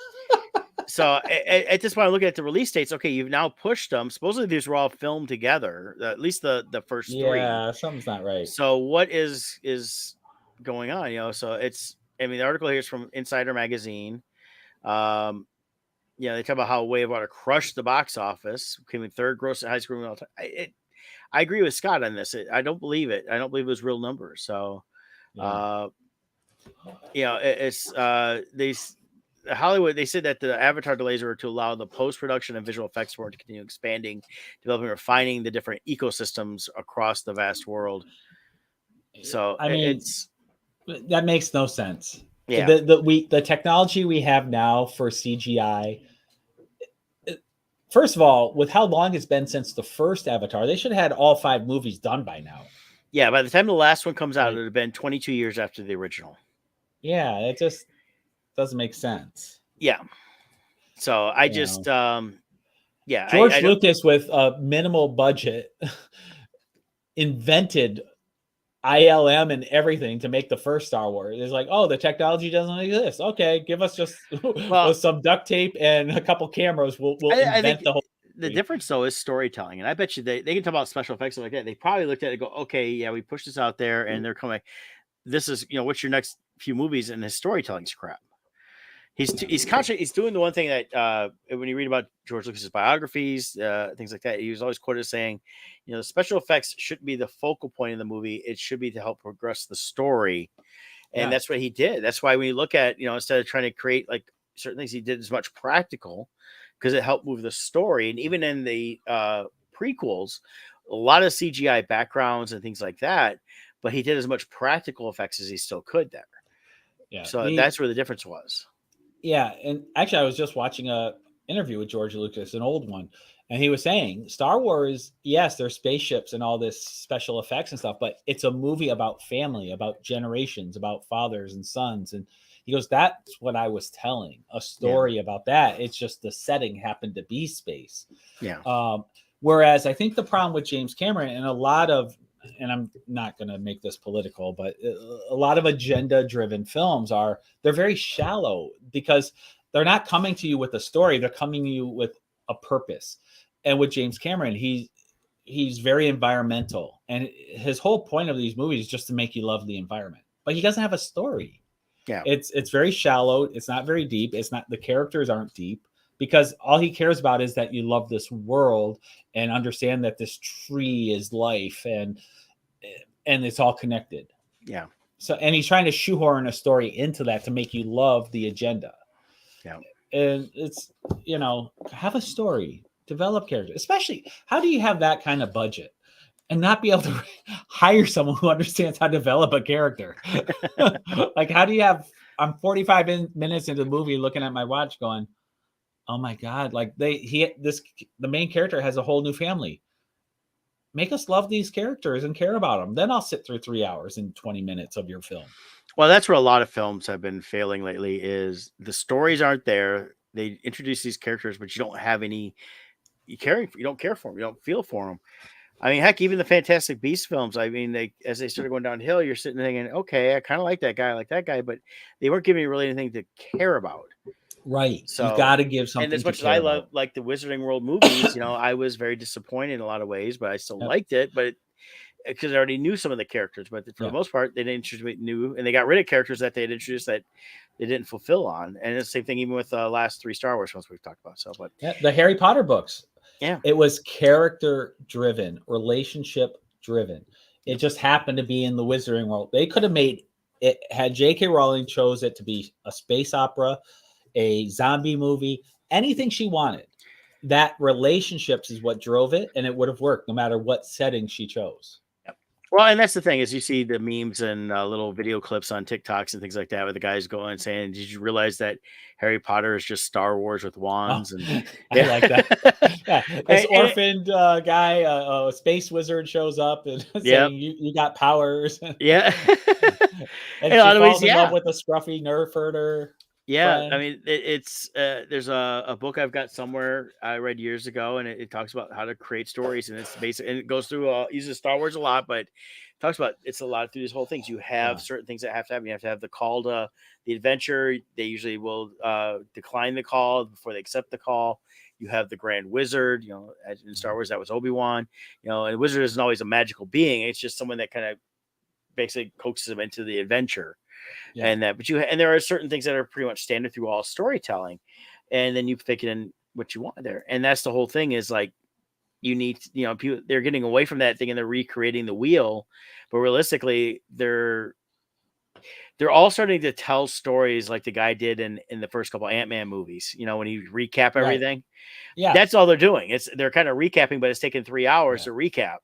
So at this point, I look at the release dates. Okay, you've now pushed them. Supposedly these were all filmed together, at least the first 3. Yeah, something's not right. So what is going on? You know, so it's. I mean, the article here is from Insider Magazine. They talk about how Way of Water crushed the box office, became the third gross high school movie all time. I agree with Scott on this. I don't believe it. I don't believe it was real numbers. So, it's Hollywood. They said that the Avatar delays were to allow the post-production and visual effects work to continue expanding, developing, refining the different ecosystems across the vast world. So I mean, that makes no sense. Yeah. The technology we have now for CGI. First of all, with how long it's been since the first Avatar, they should have had all 5 movies done by now. Yeah, by the time the last one comes out, it would have been 22 years after the original. Yeah, it just doesn't make sense. Yeah. So I just, George Lucas with a minimal budget invented ILM and everything to make the first Star Wars. It's like, oh, the technology doesn't exist. Okay, give us just some duct tape and a couple cameras. We'll invent the whole. The difference though is storytelling, and I bet you they can talk about special effects like that. They probably looked at it and go, okay, yeah, we pushed this out there, and they're coming. This is what's your next few movies, and his storytelling's crap. He's conscious. He's doing the one thing that when you read about George Lucas's biographies, things like that, he was always quoted as saying, the special effects shouldn't be the focal point of the movie. It should be to help progress the story, and that's what he did. That's why when you look at instead of trying to create like certain things, he did as much practical because it helped move the story. And even in the prequels, a lot of CGI backgrounds and things like that, but he did as much practical effects as he still could there. Yeah. So that's where the difference was. Yeah, and actually, I was just watching a interview with George Lucas, an old one, and he was saying Star Wars, yes, there's spaceships and all this special effects and stuff, but it's a movie about family, about generations, about fathers and sons. And he goes, that's what I was telling, a story about that. It's just the setting happened to be space. Yeah. Whereas I think the problem with James Cameron and a lot of, and I'm not going to make this political, but a lot of agenda-driven films they're very shallow because they're not coming to you with a story. They're coming to you with a purpose. And with James Cameron, he's very environmental. And his whole point of these movies is just to make you love the environment. But he doesn't have a story. Yeah. It's very shallow. It's not very deep. The characters aren't deep. Because all he cares about is that you love this world and understand that this tree is life and it's all connected. Yeah. So, and he's trying to shoehorn a story into that to make you love the agenda. Yeah. And it's, have a story, develop characters. Especially, how do you have that kind of budget and not be able to hire someone who understands how to develop a character? Like, how do you have? I'm 45 minutes into the movie, looking at my watch, going, "Oh my god!" Like the main character has a whole new family. Make us love these characters and care about them. Then I'll sit through 3 hours and 20 minutes of your film. Well, that's where a lot of films have been failing lately. Is the stories aren't there. They introduce these characters, but you don't have any. You don't care for them. You don't feel for them. I mean, heck, even the Fantastic Beasts films. I mean, as they started going downhill, you're sitting there thinking, okay, I kind of like that guy, but they weren't giving you really anything to care about. Right. So you got to give something. And as to much as care I about. love like the Wizarding World movies, I was very disappointed in a lot of ways, but I still liked it. But because I already knew some of the characters, but for the most part, they didn't introduce new, and they got rid of characters that they had introduced that they didn't fulfill on. And it's the same thing even with the last 3 Star Wars films we've talked about. So, but the Harry Potter books, yeah, it was character driven, relationship driven. It just happened to be in the Wizarding World. They could have made it, had J.K. Rowling chose it to be a space opera, a zombie movie, anything she wanted. That relationships is what drove it, and it would have worked no matter what setting she chose. Well, and that's the thing is you see the memes and little video clips on TikToks and things like that, where the guys going and saying, "Did you realize that Harry Potter is just Star Wars with wands?" And I like that. Yeah, this orphaned guy, a space wizard, shows up and saying, "You got powers." Yeah, and she falls in love with a scruffy nerf herder. Yeah, friend. I mean, it's there's a book I've got somewhere I read years ago, and it talks about how to create stories, and it's basic, and it goes through uses Star Wars a lot, but talks about it's a lot through these whole things. You have certain things that have to happen. You have to have the call to the adventure. They usually will decline the call before they accept the call. You have the Grand Wizard, as in Star Wars that was Obi-Wan, and the wizard isn't always a magical being. It's just someone that kind of basically coaxes them into the adventure. Yeah. And there are certain things that are pretty much standard through all storytelling, and then you pick it in what you want there. And that's the whole thing is like, you need, people, they're getting away from that thing and they're recreating the wheel, but realistically they're all starting to tell stories like the guy did in the first couple Ant-Man movies, when he recap everything. Right. Yeah. That's all they're doing. They're kind of recapping, but it's taking 3 hours to recap.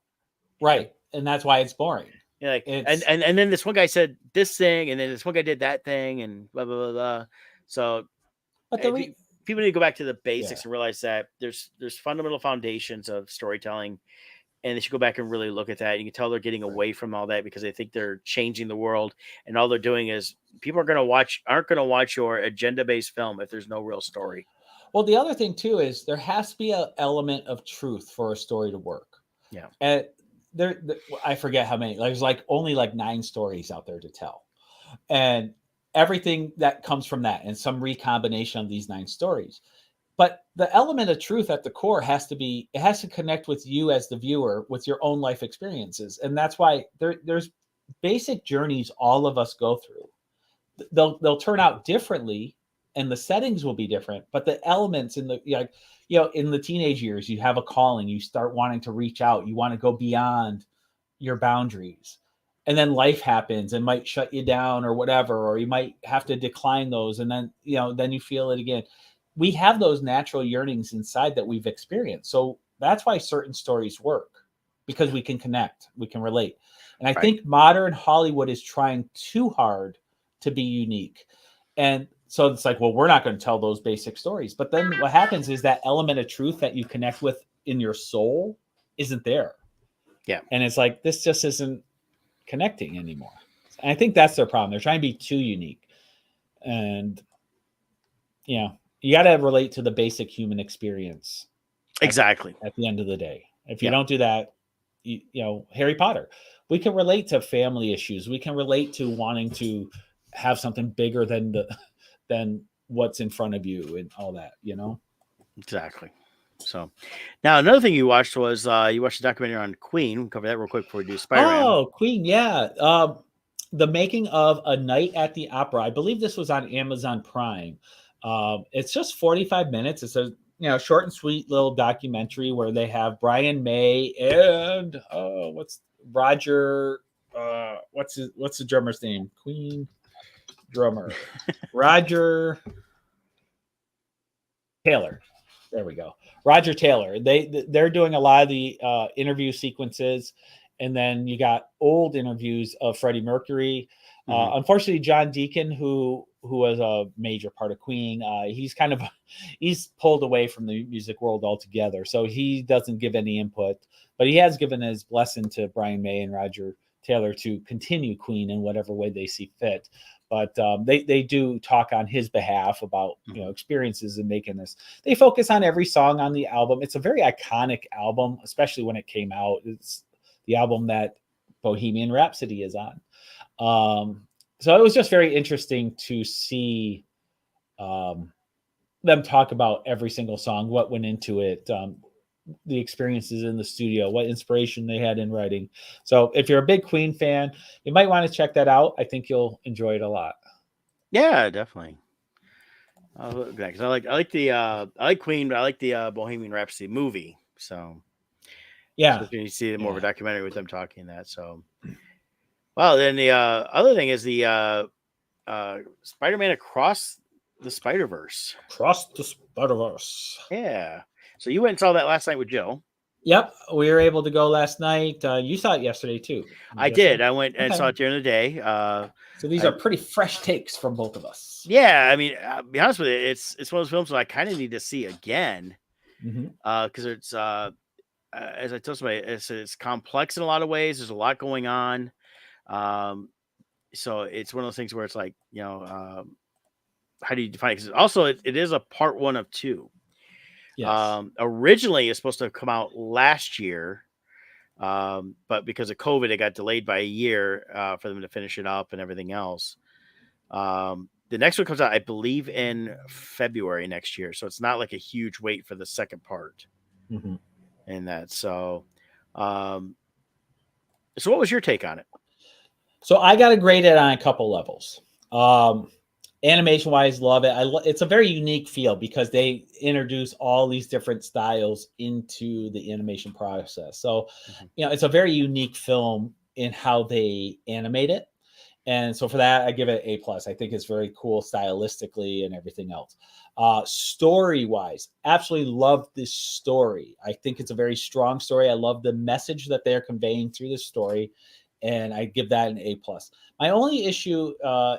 Right. And that's why it's boring. Like, and then this one guy said this thing, and then this one guy did that thing, and blah blah blah blah. So, but people need to go back to the basics and realize that there's fundamental foundations of storytelling, and they should go back and really look at that. You can tell they're getting away from all that because they think they're changing the world, and all they're doing is people aren't going to watch your agenda-based film if there's no real story. Well, the other thing too is there has to be an element of truth for a story to work. Yeah. And I forget how many. There's only 9 stories out there to tell, and everything that comes from that, and some recombination of these 9 stories. But the element of truth at the core has to connect with you as the viewer, with your own life experiences, and that's why there's basic journeys all of us go through. They'll turn out differently, and the settings will be different, but the elements in the in the teenage years, you have a calling, you start wanting to reach out, you want to go beyond your boundaries. And then life happens and might shut you down or whatever, or you might have to decline those. And then, then you feel it again. We have those natural yearnings inside that we've experienced. So that's why certain stories work, because we can connect, we can relate. And I think modern Hollywood is trying too hard to be unique. And so it's like, well, we're not going to tell those basic stories. But then what happens is that element of truth that you connect with in your soul isn't there. Yeah. And it's like, this just isn't connecting anymore. And I think that's their problem. They're trying to be too unique. And, you got to relate to the basic human experience. Exactly. At the end of the day. If you don't do that, Harry Potter, we can relate to family issues. We can relate to wanting to have something bigger than what's in front of you and all that, Exactly. So now another thing you watched was you watched a documentary on Queen. We'll cover that real quick before we do Spider-Man. Oh, Queen. Yeah. The making of A Night at the Opera. I believe this was on Amazon Prime. It's just 45 minutes. It's a short and sweet little documentary where they have Brian May and what's Roger what's the drummer's name? Queen drummer. Roger Taylor. There we go. Roger Taylor. They're doing a lot of the interview sequences, and then you got old interviews of Freddie Mercury. Unfortunately, John Deacon, who was a major part of Queen, he's pulled away from the music world altogether, so he doesn't give any input. But he has given his blessing to Brian May and Roger Taylor to continue Queen in whatever way they see fit. But they do talk on his behalf about experiences in making this. They focus on every song on the album. It's a very iconic album, especially when it came out. It's the album that Bohemian Rhapsody is on. So it was just very interesting to see them talk about every single song, what went into it, the experiences in the studio, what inspiration they had in writing. So if you're a big Queen fan, you might want to check that out. I think you'll enjoy it a lot. Yeah, definitely. Because I like Queen, but I like the Bohemian Rhapsody movie. So yeah, so you see more of a documentary with them talking that. So well, then the other thing is the Spider-Man Across the Spider-Verse. Across the Spider-Verse. Yeah. So you went and saw that last night with Joe. Yep, we were able to go last night. You saw it yesterday too. I did. I went and saw it during the day. So these are pretty fresh takes from both of us. Yeah, I mean, I'll be honest with you, it's one of those films that I kind of need to see again because it's as I told somebody, it's complex in a lot of ways. There's a lot going on. So it's one of those things where it's like, how do you define it? Because also it is a part 1 of 2. Yes. Originally it's supposed to have come out last year, but because of COVID, it got delayed by a year for them to finish it up and everything else. The next one comes out, I believe, in February next year, so it's not like a huge wait for the second part. And that so what was your take on it? So I got to grade it on a couple levels. Animation wise, love it. It's a very unique feel because they introduce all these different styles into the animation process. So, it's a very unique film in how they animate it. And so for that, I give it A+. I think it's very cool stylistically and everything else. Story wise, absolutely love this story. I think it's a very strong story. I love the message that they're conveying through the story, and I give that an A+. My only issue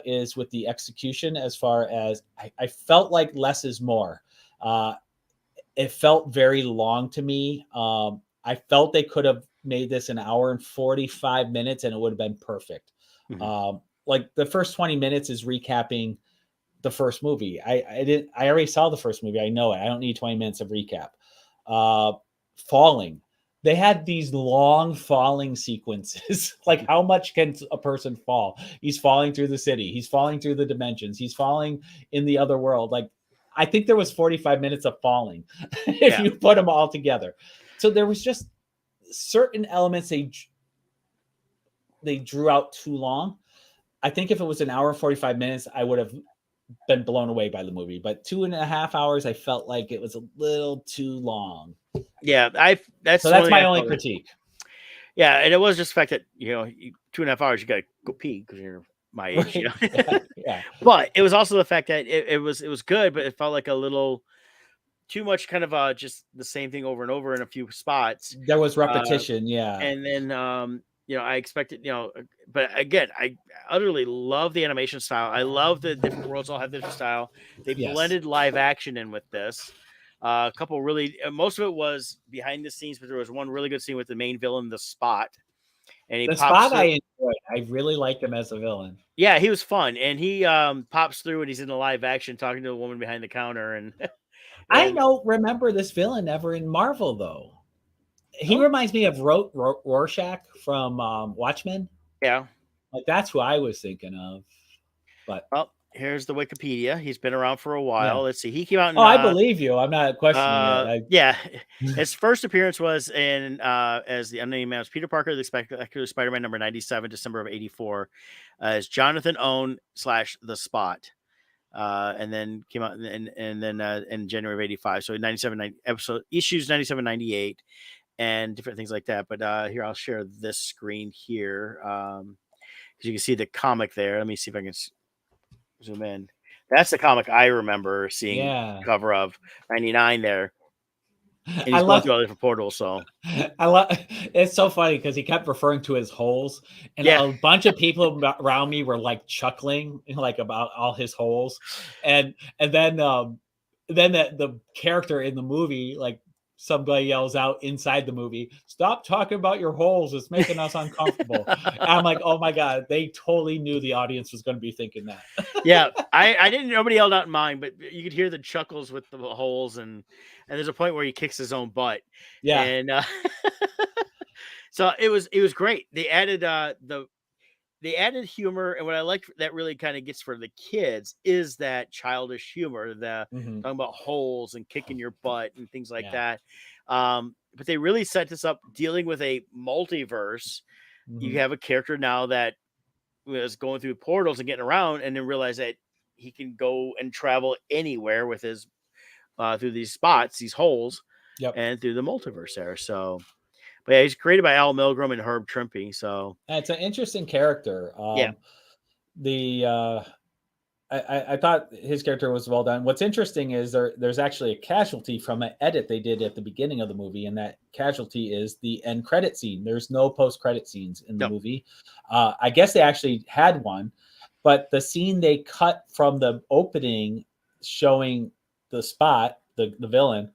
is with the execution, as far as I felt like less is more. It felt very long to me. I felt they could have made this an hour and 45 minutes and it would have been perfect. Like the first 20 minutes is recapping the first movie. I already saw the first movie. I know it. I don't need 20 minutes of recap. Falling. They had these long falling sequences. Like, how much can a person fall? He's falling through the city. He's falling through the dimensions. He's falling in the other world. Like, I think there was 45 minutes of falling if you put them all together. So there was just certain elements they drew out too long. I think if it was an hour and 45 minutes, I would have been blown away by the movie. But 2.5 hours, I felt like it was a little too long. Yeah, that's my only critique. Yeah, and it was just the fact that 2.5 hours, you got to go pee because you're my age. Right. Yeah. But it was also the fact that it was good, but it felt like a little too much, kind of just the same thing over and over in a few spots. There was repetition, and then I expected, but again, I utterly love the animation style. I love the different worlds all have different style. They blended live action in with this. A couple really, most of it was behind the scenes, but there was one really good scene with the main villain, the Spot. And the Spot I enjoyed. I really liked him as a villain. Yeah, he was fun, and he pops through and he's in the live action talking to a woman behind the counter. And I don't remember this villain ever in Marvel though. He reminds me of Rorschach from Watchmen. Yeah, like that's who I was thinking of. But here's the Wikipedia. He's been around for a while. Yeah. Let's see. He came out in, I believe you. I'm not questioning it. Yeah. His first appearance was in as the unnamed man was Peter Parker, the Spectacular Spider-Man number 97, December of 84, as Jonathan Owen / the Spot. And then came out and then in January of 85. So 97 episode issues 97, 98. and different things like that. But here, I'll share this screen here, because you can see the comic there. Let me see if I can zoom in. That's the comic I remember seeing Yeah. cover of 99 there, and I he's going love through all the different portals. So I love it's so funny because he kept referring to his holes, and yeah, a bunch of people around me were like chuckling like about all his holes, and then the character in the movie, like somebody yells out inside the movie, "Stop talking about your holes! It's making us uncomfortable." And I'm like, oh my god, they totally knew the audience was going to be thinking that. yeah. I didn't. Nobody yelled out in mine, but you could hear the chuckles with the holes, and there's a point where he kicks his own butt, Yeah. and so it was great. They added humor, and what I like that really kind of gets for the kids is that childish humor, the Hmm. talking about holes and kicking your butt and things like Yeah. that. But they really set this up dealing with a multiverse. You Hmm. have a character now that was going through portals and getting around, and then realize that he can go and travel anywhere with his through these spots, these holes, Yep. and through the multiverse there. So, but yeah, he's created by Al Milgrom and Herb Trimpe. So It's an interesting character. yeah. The I thought his character was well done. What's interesting is there's actually a casualty from an edit they did at the beginning of the movie, and that casualty is the end credit scene. There's no post credit scenes in the No. movie. I guess they actually had one, but the scene they cut from the opening showing the spot, the villain.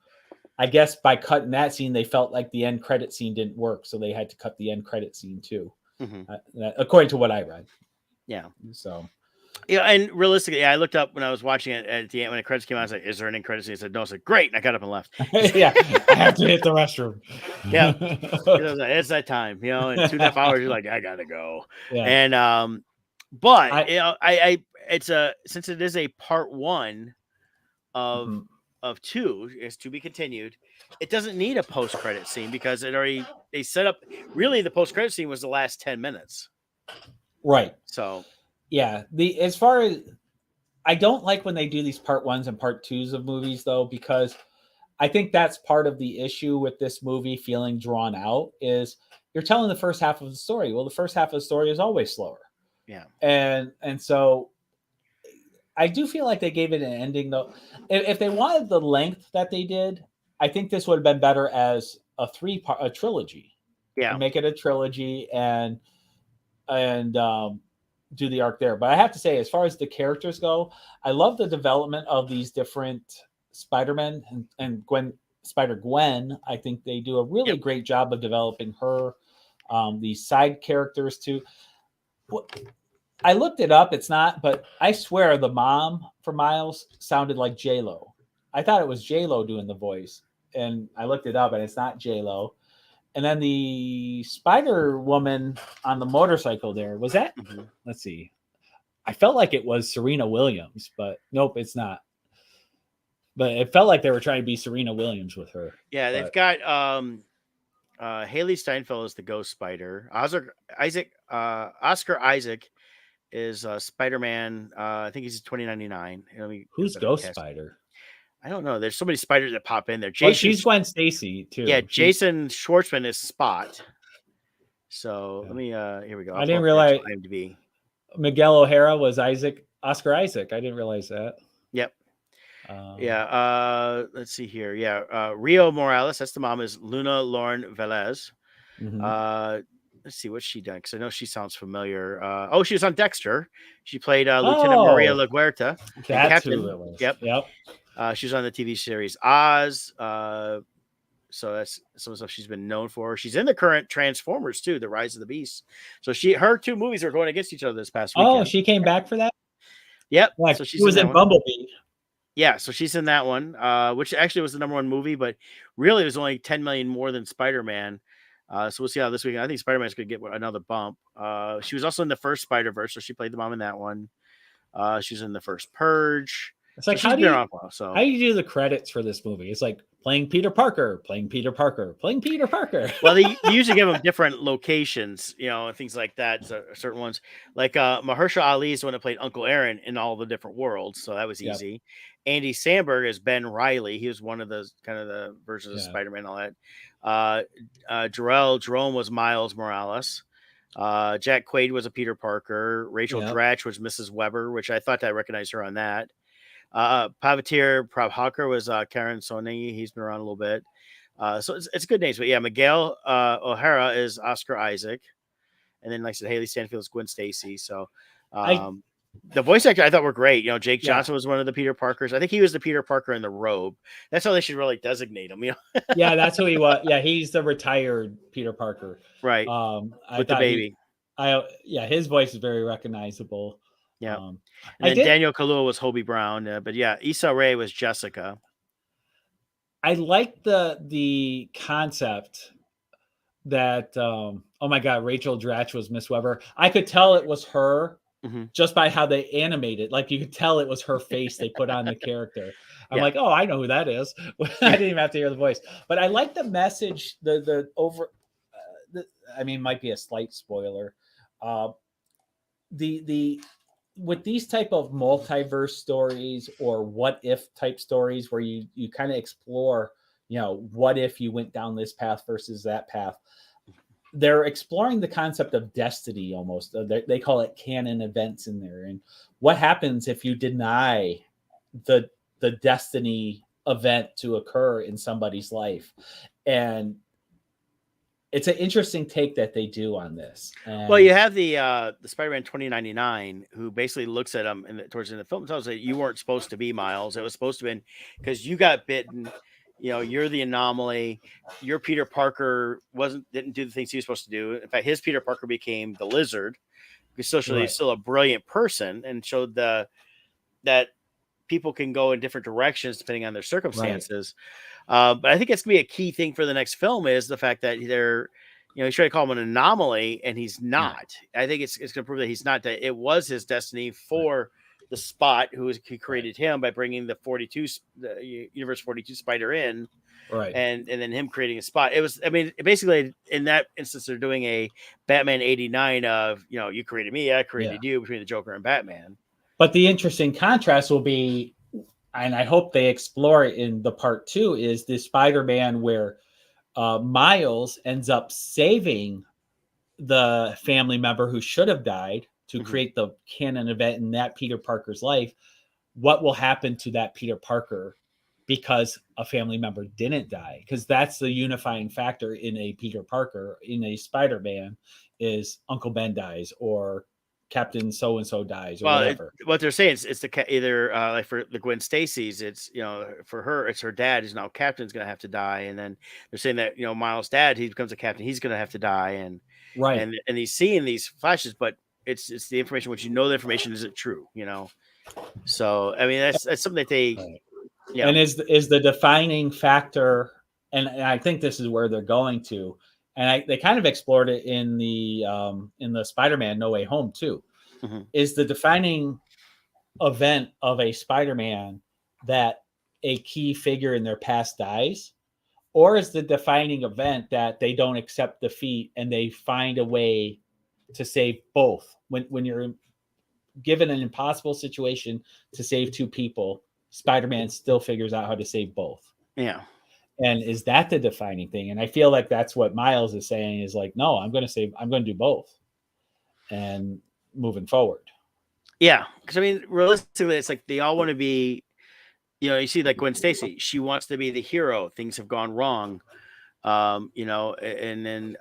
I guess by cutting that scene, they felt like the end credit scene didn't work, so they had to cut the end credit scene too, Mm-hmm. according to what I read. Yeah. So Yeah, and realistically, I looked up when I was watching it at the end when the credits came out. I was like, "Is there an end credits?" He said, "No." I said, "Great!" And I got up and left. yeah, I have to hit the restroom. Yeah, because I was like, "It's that time," in 2.5 hours. You're like, "I gotta go," Yeah, and but I it's a since it is a part one of mhm. two is to be continued. It doesn't need a post credit scene because they set up. Really, the post credit scene was the last 10 minutes. Right. So Yeah, the as far as I don't like when they do these part ones and part twos of movies though, because I think that's part of the issue with this movie feeling drawn out is you're telling the first half of the story. Well, the first half of the story is always slower. yeah, And so I do feel like they gave it an ending though. If they wanted the length that they did, I think this would have been better as a trilogy. yeah. Make it a trilogy and do the arc there. But I have to say, as far as the characters go, I love the development of these different Spider-Men and Spider Gwen. I think they do a really Yep. great job of developing her. These side characters too. I looked it up. It's not, but I swear the mom for Miles sounded like J Lo. I thought it was J Lo doing the voice, and I looked it up, and it's not J Lo. And then the Spider Woman on the motorcycle there was that. Mhm. Let's see. I felt like it was Serena Williams, but nope, it's not. But it felt like they were trying to be Serena Williams with her. Yeah, they've But got Haley Steinfeld is the Ghost Spider. Oscar Isaac is Spider-Man. I think he's 2099. Let me get a who's better Ghost cast. Spider? I don't know. There's so many spiders that pop in there. Well, she's Gwen Stacy too. Yeah, Jason Schwartzman is Spot. So let me here we go. I didn't realize IMDb. Miguel O'Hara was Oscar Isaac. I didn't realize that. Yep. Yeah. Let's see here. Yeah. Rio Morales, that's the mom, is Luna Lauren Velez. Mhm. Let's see what's she done, because I know she sounds familiar. She was on Dexter. She played Lieutenant Maria LaGuerta. That's Captain. who it was. Yep. She was on the TV series Oz. So that's some stuff she's been known for. She's in the current Transformers too, The Rise of the Beast. So her two movies are going against each other this past weekend. Oh, she came back for that? Yep. Like, so she was in Bumblebee. Yeah, so she's in that one, which actually was the #1 movie, but really it was only 10 million more than Spider-Man. So we'll see how this weekend. I think Spider-Man's going to get another bump. She was also in the first Spider-Verse, so she played the mom in that one. She was in the first Purge. It's like, so how do you do the credits for this movie? It's like playing Peter Parker, playing Peter Parker, playing Peter Parker. Well, they usually give them different locations, and things like that. So certain ones, like Mahershala Ali is the one that played Uncle Aaron in all the different worlds, so that was easy. Andy Samberg as Ben Riley. He was one of the kind of the versions of Yeah. Spider-Man and all that. Jerome was Miles Morales. Jack Quaid was a Peter Parker. Rachel Yeah. Dratch was Mrs. Weber, which I thought I recognized her on that. Pavatir Prabhakar was Karen Soni. He's been around a little bit. So it's good names. But yeah, Miguel O'Hara is Oscar Isaac. And then, like I said, Haley Stanfield is Gwen Stacy. So I the voice actor I thought were great. Jake yeah. Johnson was one of the Peter Parkers. I think he was the Peter Parker in the robe. That's how they should really designate him. Yeah, that's who he was. Yeah, he's the retired Peter Parker. Right. I With the thought baby. his voice is very recognizable. Yeah. And then Daniel Kaluuya was Hobie Brown. But yeah, Issa Rae was Jessica. I like the concept that oh my god, Rachel Dratch was Miss Weber. I could tell it was her just by how they animated. Like you could tell it was her face they put on the character. I'm like, oh, I know who that is. I didn't even have to hear the voice. But I like the message. The over. I mean, might be a slight spoiler. The with these type of multiverse stories or what if type stories where you kind of explore, what if you went down this path versus that path. They're exploring the concept of destiny almost. They call it canon events in there. And what happens if you deny the destiny event to occur in somebody's life? And it's an interesting take that they do on this. And well, you have the Spider-Man 2099 who basically looks at him towards the end of the film and tells him you weren't supposed to be Miles. It was supposed to be because you got bitten. You're the anomaly. Your Peter Parker didn't do the things he was supposed to do. In fact, his Peter Parker became the Lizard. He's still a brilliant person and showed that people can go in different directions depending on their circumstances. Right. But I think it's going to be a key thing for the next film is the fact that they're, he's trying to call him an anomaly and he's not. I think it's going to prove that he's not, that it was his destiny for the Spot who created him by bringing the Universe 42 Spider in. Right. And then him creating a Spot. It was, basically in that instance, they're doing a Batman 89 of, you created me, I created you between the Joker and Batman. But the interesting contrast will be, and I hope they explore it in the part 2, is the Spider-Man where Miles ends up saving the family member who should have died to create the canon event in that Peter Parker's life. What will happen to that Peter Parker because a family member didn't die? Because that's the unifying factor in a Peter Parker, in a Spider-Man, is Uncle Ben dies or Captain so-and-so dies or whatever. What they're saying is it's either like for the Gwen Stacy's, it's, for her, it's her dad is now Captain's going to have to die. And then they're saying that, Miles' dad, he becomes a Captain, he's going to have to die. And he's seeing these flashes, but it's the information, which the information isn't true, So, that's something that they, and is the defining factor. And I think this is where they're going to, and they kind of explored it in the Spider-Man No Way Home too, is the defining event of a Spider-Man that a key figure in their past dies, or is the defining event that they don't accept defeat and they find a way to save both? When you're given an impossible situation to save two people, Spider-Man still figures out how to save both. Yeah. And is that the defining thing? And I feel like that's what Miles is saying is like, no, I'm going to do both and moving forward. Yeah. Because realistically, it's like they all want to be, you see like Gwen Stacy, she wants to be the hero. Things have gone wrong. And then,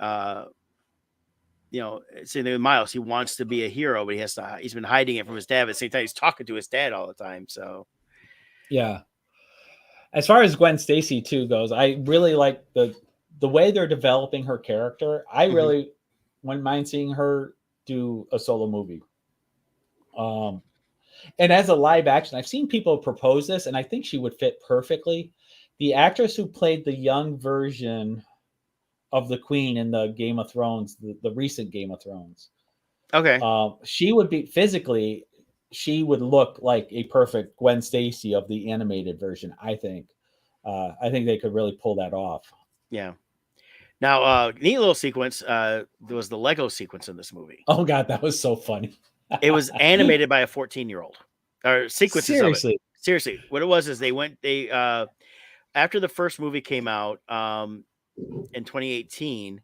same thing with Miles. He wants to be a hero, but he's been hiding it from his dad. But at the same time, he's talking to his dad all the time. So, yeah. As far as Gwen Stacy too goes, I really like the way they're developing her character. I really wouldn't mind seeing her do a solo movie. And as a live action, I've seen people propose this, and I think she would fit perfectly. The actress who played the young version of the Queen in the Game of Thrones, the recent Game of Thrones. Okay. She would be physically, she would look like a perfect Gwen Stacy of the animated version, I think. I think they could really pull that off. Yeah. Now, neat little sequence. There was the Lego sequence in this movie. Oh God, that was so funny. It was animated by a 14-year-old. Or sequences Seriously. of it. Seriously, what it was is they after the first movie came out in 2018,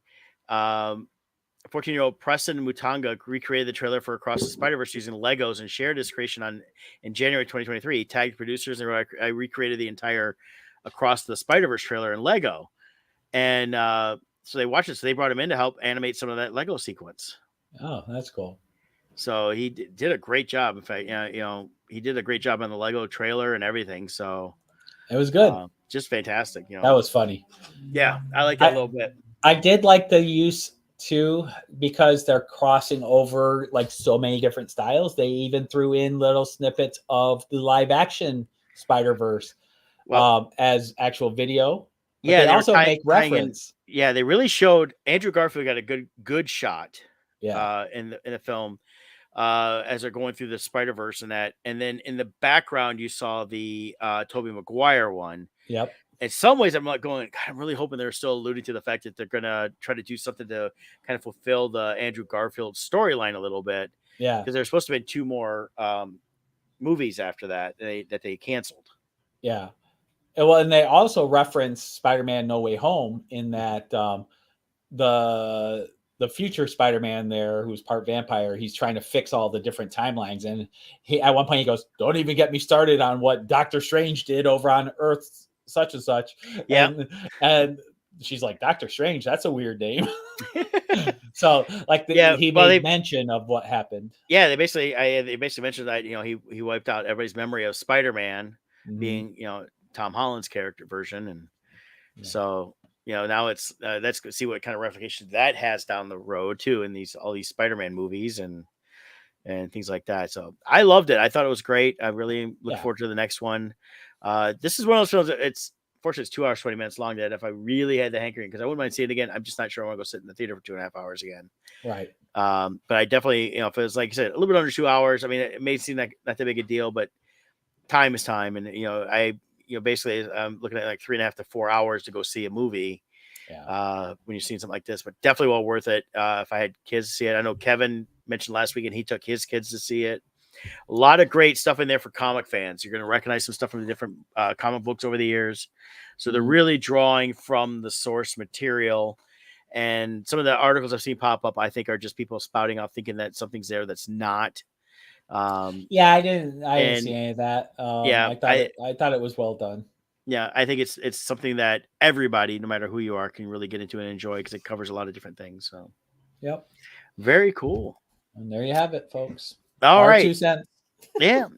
14-year-old Preston Mutanga recreated the trailer for Across the Spider-Verse using Legos and shared his creation on in January 2023. He tagged producers and I recreated the entire Across the Spider-Verse trailer in Lego. And so they watched it. So they brought him in to help animate some of that Lego sequence. Oh, that's cool. So he did a great job. In fact, he did a great job on the Lego trailer and everything. So it was good. Just fantastic. That was funny. Yeah, I like that a little bit. I did like the use too, because they're crossing over like so many different styles. They even threw in little snippets of the live action Spider-Verse as actual video. But Yeah, they also make reference. They really showed Andrew Garfield got a good shot. Yeah. In the film, as they're going through the Spider-Verse and that, and then in the background you saw the Tobey Maguire one. Yep. In some ways, I'm like going, God, I'm really hoping they're still alluding to the fact that they're gonna try to do something to kind of fulfill the Andrew Garfield storyline a little bit. Yeah, because there's supposed to be 2 more movies after that they canceled. Yeah. Well, and they also reference Spider-Man No Way Home in that the future Spider-Man there, who's part vampire, he's trying to fix all the different timelines. And he at one point he goes, "Don't even get me started on what Doctor Strange did over on Earth such and such." Yeah. And she's like, "Doctor Strange, that's a weird name." So like he made mention of what happened. Yeah, they basically mentioned that he wiped out everybody's memory of Spider-Man being Tom Holland's character version, and so now it's let's see what kind of ramifications that has down the road too in all these Spider-Man movies and things like that. So I loved it. I thought it was great. I really look forward to the next one. This is one of those films that fortunately it's 2 hours 20 minutes long. That if I really had the hankering, because I wouldn't mind seeing it again, I'm just not sure I want to go sit in the theater for 2.5 hours again. Right. But I definitely, if it was like I said, a little bit under 2 hours, I mean, it may seem like not that big a deal, but time is time, and basically I'm looking at like 3.5 to 4 hours to go see a movie. When you're seeing something like this, but definitely well worth it. If I had kids to see it, I know Kevin mentioned last week, and he took his kids to see it. A lot of great stuff in there for comic fans. You're going to recognize some stuff from the different comic books over the years. So they're really drawing from the source material. And some of the articles I've seen pop up, I think, are just people spouting off thinking that something's there that's not. I didn't see any of that. I thought it was well done. Yeah, I think it's something that everybody, no matter who you are, can really get into and enjoy because it covers a lot of different things. So, yep, very cool. And there you have it, folks. All right, 2 cents. Yeah.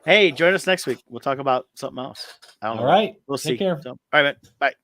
Hey, join us next week. We'll talk about something else. All right, We'll see. Take care. So, all right, man. Bye.